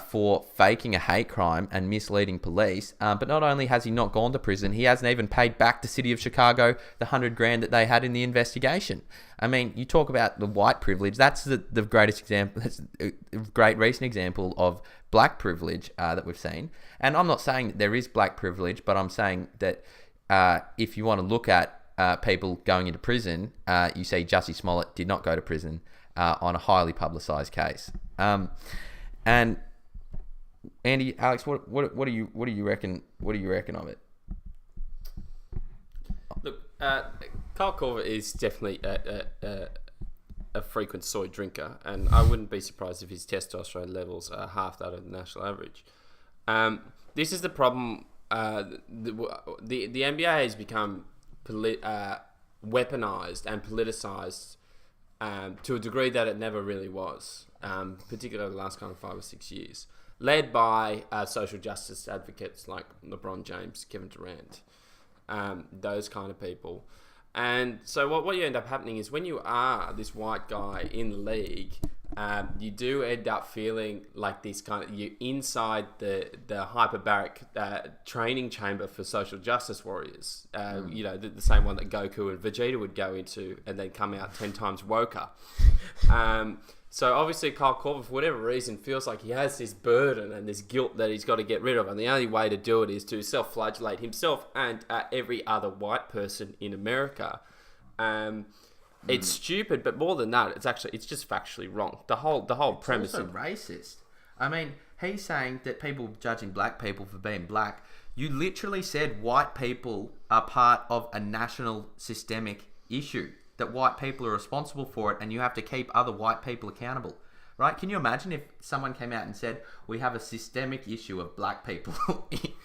for faking a hate crime and misleading police. But not only has he not gone to prison, he hasn't even paid back the city of Chicago the $100,000 that they had in the investigation. I mean, you talk about the white privilege. That's the greatest example. That's a great recent example of black privilege that we've seen. And I'm not saying that there is black privilege, but I'm saying that if you want to look at people going into prison, you see Jussie Smollett did not go to prison on a highly publicised case. And Andy, Alex, what do you reckon? What do you reckon of it? Look, Kyle Korver is definitely a frequent soy drinker, and I wouldn't be surprised if his testosterone levels are half that of the national average. This is the problem. The NBA has become weaponized and politicized to a degree that it never really was, particularly the last kind of 5 or 6 years, led by social justice advocates like LeBron James, Kevin Durant, those kind of people. And so what you end up happening is when you are this white guy in the league, you do end up feeling like this kind of, you're inside the hyperbaric training chamber for social justice warriors. You know, the same one that Goku and Vegeta would go into and then come out 10 times woker. So obviously Kyle Korver, for whatever reason, feels like he has this burden and this guilt that he's got to get rid of. And the only way to do it is to self-flagellate himself and every other white person in America. It's stupid, but more than that, it's just factually wrong. The whole premise. It's also racist. I mean, he's saying that people judging black people for being black. You literally said white people are part of a national systemic issue, that white people are responsible for it, and you have to keep other white people accountable. Right? Can you imagine if someone came out and said, we have a systemic issue of black people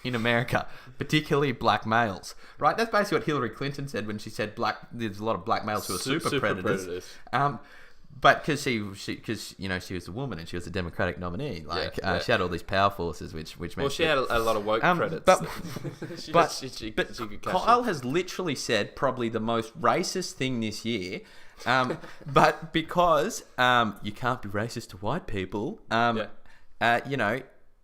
in America, particularly black males? Right? That's basically what Hillary Clinton said when she said there's a lot of black males who are super predators. But because she was a woman and she was a Democratic nominee, she had all these power forces, which meant... Well, she had a lot of woke credits. But Kyle has literally said probably the most racist thing this year. But because you can't be racist to white people,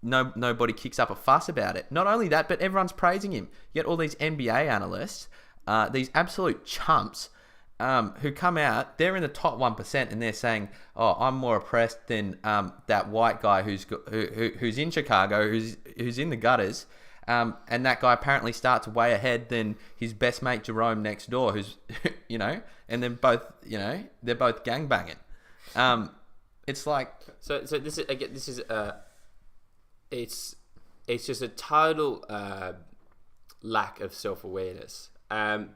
nobody kicks up a fuss about it. Not only that, but everyone's praising him. You get all these NBA analysts, these absolute chumps, who come out, they're in the top 1%, and they're saying, "Oh, I'm more oppressed than that white guy who's in Chicago, who's in the gutters." And that guy apparently starts way ahead than his best mate Jerome next door, who's, and then both, they're both gangbanging. It's like... So this is it's just a total lack of self-awareness. And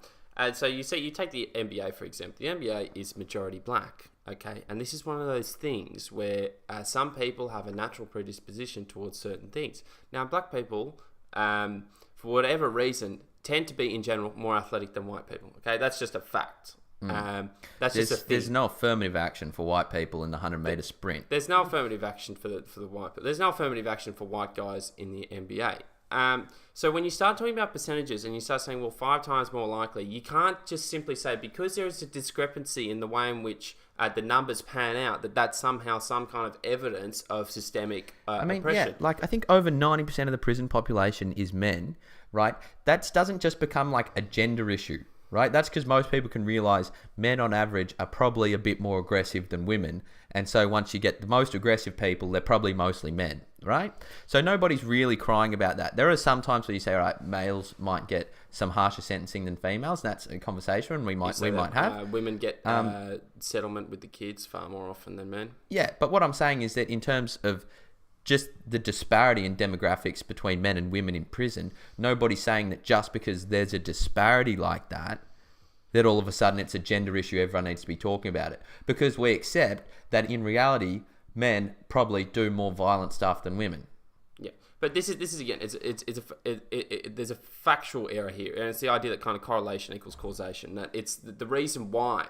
so you take the NBA, for example. The NBA is majority black, okay? And this is one of those things where some people have a natural predisposition towards certain things. Now, black people... for whatever reason, tend to be in general more athletic than white people. Okay, that's just a fact. Just a thing. There's no affirmative action for white people in the 100-meter sprint. There's no affirmative action for the white people. There's no affirmative action for white guys in the NBA. So when you start talking about percentages and you start saying, well, 5 times more likely, you can't just simply say because there is a discrepancy in the way in which the numbers pan out, that's somehow some kind of evidence of systemic oppression. Yeah, I think over 90% of the prison population is men, right? That doesn't just become like a gender issue, right? That's because most people can realise men on average are probably a bit more aggressive than women. And so once you get the most aggressive people, they're probably mostly men, right? So nobody's really crying about that. There are some times where you say, all right, males might get some harsher sentencing than females. And that's a conversation we might have. Women get settlement with the kids far more often than men. Yeah, but what I'm saying is that in terms of just the disparity in demographics between men and women in prison, nobody's saying that just because there's a disparity like that all of a sudden it's a gender issue, everyone needs to be talking about it. Because we accept that in reality, men probably do more violent stuff than women. Yeah, but this is again, there's a factual error here, and it's the idea that kind of correlation equals causation. That it's the reason why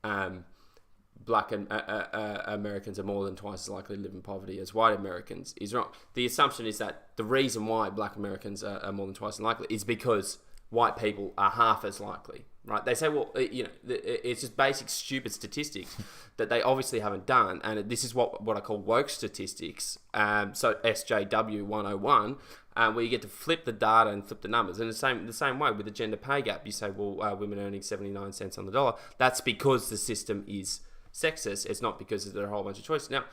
black Americans are more than twice as likely to live in poverty as white Americans is wrong. The assumption is that the reason why black Americans are more than twice as likely is because white people are half as likely. Right? They say, well, it's just basic stupid statistics that they obviously haven't done, and this is what I call woke statistics. So SJW 101, where you get to flip the data and flip the numbers. And the same way with the gender pay gap, you say, well, women earning 79 cents on the dollar. That's because the system is sexist. It's not because there are a whole bunch of choices. Now,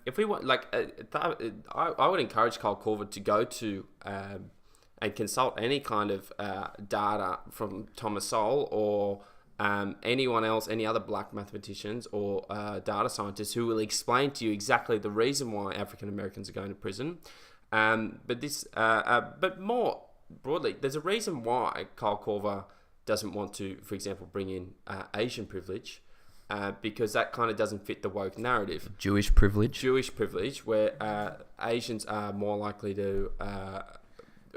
if we want, I would encourage Kyle Korver to go to and consult any kind of data from Thomas Sowell or anyone else, any other black mathematicians or data scientists who will explain to you exactly the reason why African Americans are going to prison. But more broadly, there's a reason why Kyle Korver doesn't want to, for example, bring in Asian privilege, because that kind of doesn't fit the woke narrative. Jewish privilege, where Asians are more likely to,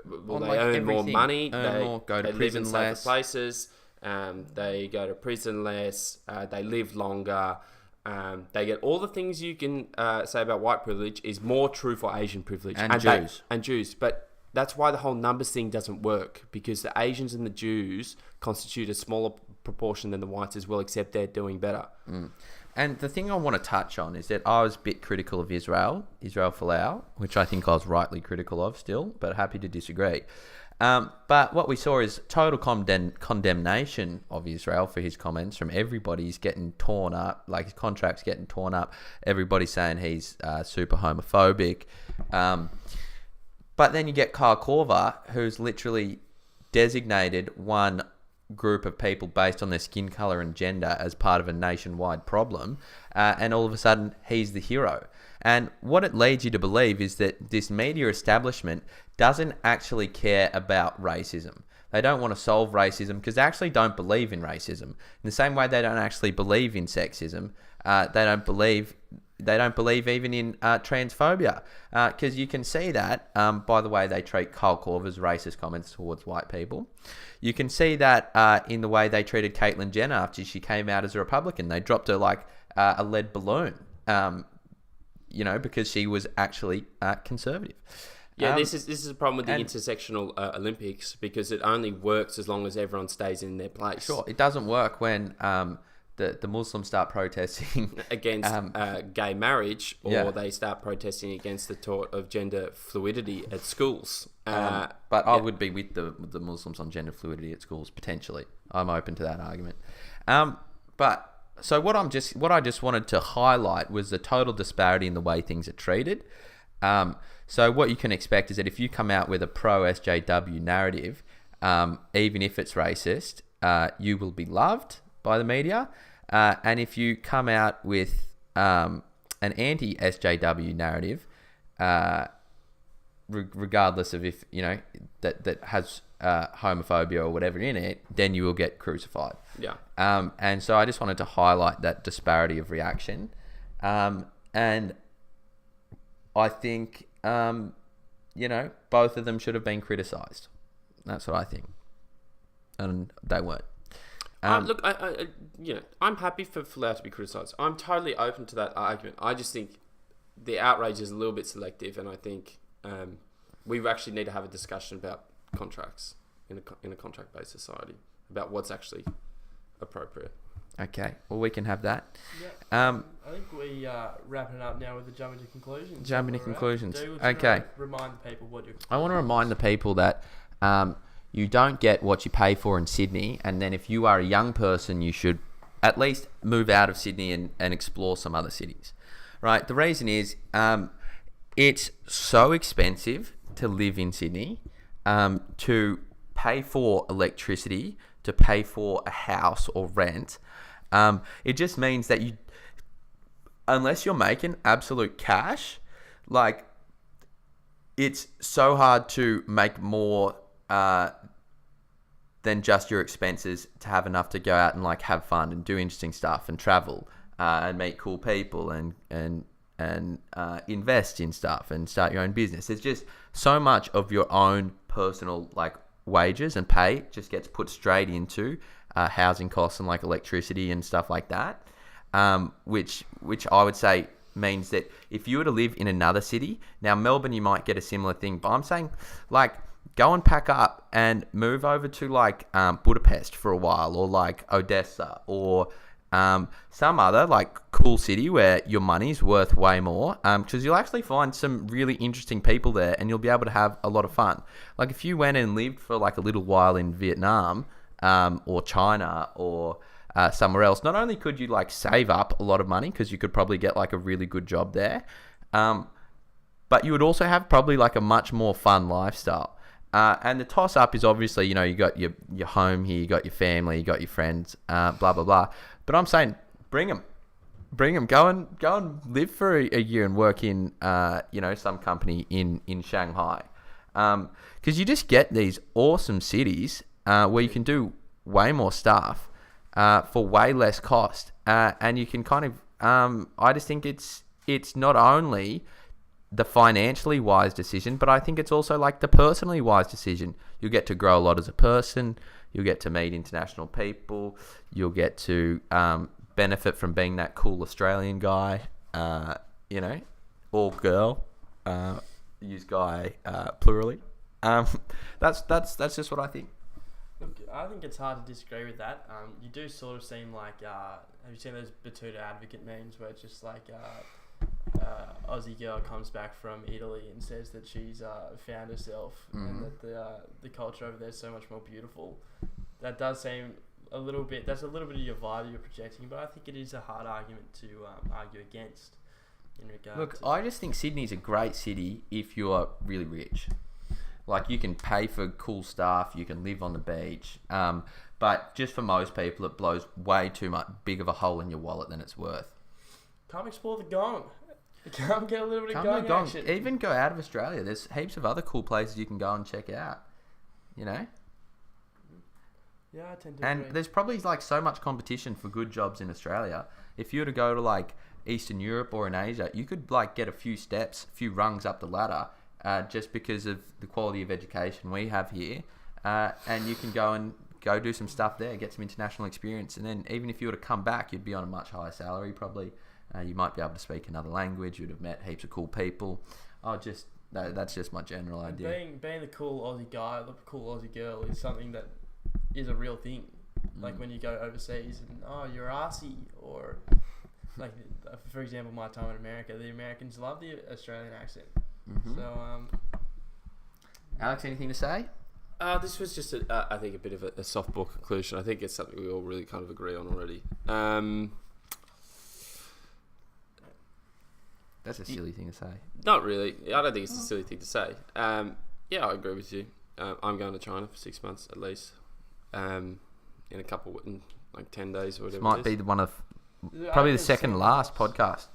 they earn more money, go to live prison in less. safer places, they go to prison less, they live longer. They get all the things you can say about white privilege is more true for Asian privilege and Jews. But that's why the whole numbers thing doesn't work, because the Asians and the Jews constitute a smaller proportion than the whites as well, except they're doing better. And the thing I want to touch on is that I was a bit critical of Israel Folau, which I think I was rightly critical of still, but happy to disagree. But what we saw is total condemnation of Israel for his comments from everybody. He's getting torn up, like his contract's getting torn up. Everybody's saying he's super homophobic. But then you get Kyle Korver, who's literally designated one group of people based on their skin color and gender as part of a nationwide problem, and all of a sudden he's the hero. And what it leads you to believe is that this media establishment doesn't actually care about racism. They don't want to solve racism because they actually don't believe in racism. In the same way they don't actually believe in sexism, they don't believe even in transphobia, because you can see that by the way they treat Kyle Korver's racist comments towards white people. You can see that in the way they treated Caitlyn Jenner after she came out as a Republican. They dropped her like a lead balloon, because she was actually conservative. Yeah, this is a problem with the intersectional Olympics, because it only works as long as everyone stays in their place. Sure, it doesn't work when the Muslims start protesting against gay marriage, or they start protesting against the thought of gender fluidity at schools. I would be with the Muslims on gender fluidity at schools potentially. I'm open to that argument. So what I just wanted to highlight was the total disparity in the way things are treated. So what you can expect is that if you come out with a pro SJW narrative, even if it's racist, you will be loved by the media. And if you come out with an anti SJW narrative, regardless of if that has homophobia or whatever in it, then you will get crucified. Yeah. And so I just wanted to highlight that disparity of reaction. And I think both of them should have been criticised. That's what I think, and they weren't. Look, I'm happy for Folau to be criticised. I'm totally open to that argument. I just think the outrage is a little bit selective, and I think we actually need to have a discussion about contracts in a contract-based society, about what's actually appropriate. Okay, well, we can have that. Yeah. I think we wrapping it up now with the jumping to conclusions. Okay. Remind the people what you're... I want to remind the people that you don't get what you pay for in Sydney, and then if you are a young person, you should at least move out of Sydney and explore some other cities, right? The reason is it's so expensive to live in Sydney, to pay for electricity, to pay for a house or rent. It just means that unless you're making absolute cash, like, it's so hard to make more than just your expenses to have enough to go out and like have fun and do interesting stuff and travel and meet cool people and invest in stuff and start your own business. There's just so much of your own personal like wages and pay just gets put straight into housing costs and like electricity and stuff like that, which I would say means that if you were to live in another city, now Melbourne you might get a similar thing, but I'm saying like go and pack up and move over to like Budapest for a while, or like Odessa, or some other like cool city where your money's worth way more, because you'll actually find some really interesting people there and you'll be able to have a lot of fun. Like if you went and lived for like a little while in Vietnam or China or somewhere else, not only could you like save up a lot of money because you could probably get like a really good job there, but you would also have probably like a much more fun lifestyle. And the toss up is obviously, you got your home here, you got your family, you got your friends, blah blah blah. But I'm saying, bring them, go and live for a year and work in some company in Shanghai, because you just get these awesome cities where you can do way more stuff for way less cost, and you can kind of I just think it's not only the financially wise decision, but I think it's also like the personally wise decision. You'll get to grow a lot as a person. You'll get to meet international people. You'll get to benefit from being that cool Australian guy, or girl. Use guy plurally. That's just what I think. Look, I think it's hard to disagree with that. You do sort of seem like, have you seen those Batuta advocate memes where it's just like Aussie girl comes back from Italy and says that she's found herself and that the culture over there is so much more beautiful. That does seem that's a little bit of your vibe you're projecting, but I think it is a hard argument to argue against in regard. Look, I just think Sydney's a great city if you're really rich. Like, you can pay for cool stuff, you can live on the beach, but just for most people, it blows way too much big of a hole in your wallet than it's worth. Come explore the Gong. Come get a little bit of Gong action. Even go out of Australia. There's heaps of other cool places you can go and check out. Yeah, I tend to And agree. there's probably like so much competition for good jobs in Australia. If you were to go to like Eastern Europe or in Asia, you could like get a few rungs up the ladder, just because of the quality of education we have here. And you can go do some stuff there, get some international experience. And then even if you were to come back, you'd be on a much higher salary probably. You might be able to speak another language. You'd have met heaps of cool people. That's just my general idea. Being the cool Aussie guy, the cool Aussie girl is something that is a real thing. Like when you go overseas and you're arsey, or like for example, my time in America, the Americans love the Australian accent. So, Alex, anything to say? This was just I think a bit of a softball conclusion. I think it's something we all really kind of agree on already. That's a silly thing to say. Not really. I don't think it's a silly thing to say. Yeah, I agree with you. I'm going to China for 6 months at least. In 10 days or whatever. This might be one of probably the second last podcast.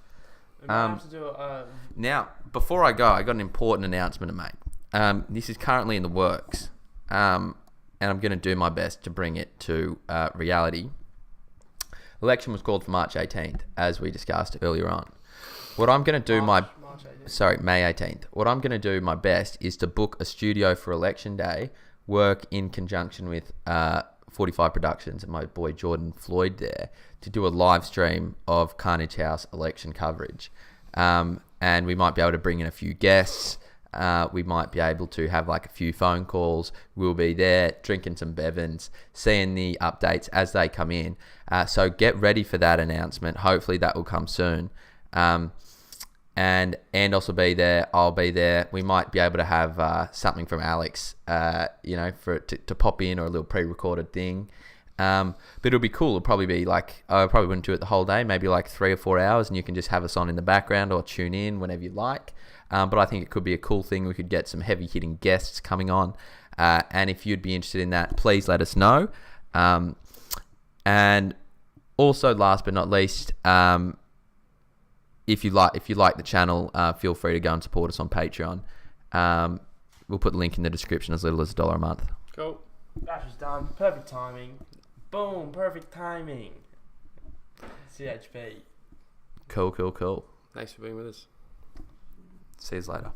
Now, before I go, I got an important announcement to make. This is currently in the works, and I'm going to do my best to bring it to reality. Election was called for March 18th, as we discussed earlier on. What I'm going to do May 18th. What I'm going to do my best is to book a studio for election day, work in conjunction with 45 Productions and my boy Jordan Floyd there to do a live stream of Carnage House election coverage. And we might be able to bring in a few guests. We might be able to have like a few phone calls. We'll be there drinking some bevins, seeing the updates as they come in. So get ready for that announcement. Hopefully that will come soon. And Andos will be there. I'll be there. We might be able to have something from Alex, for it to pop in, or a little pre-recorded thing. But it'll be cool. It'll probably be like, I probably wouldn't do it the whole day, maybe like 3 or 4 hours, and you can just have us on in the background or tune in whenever you like. But I think it could be a cool thing. We could get some heavy-hitting guests coming on. And if you'd be interested in that, please let us know. And also, last but not least, if you like the channel, feel free to go and support us on Patreon. We'll put the link in the description, as little as $1 a month. Cool. Bash is done. Perfect timing. Boom. Perfect timing. CHP. Cool. Thanks for being with us. See you later.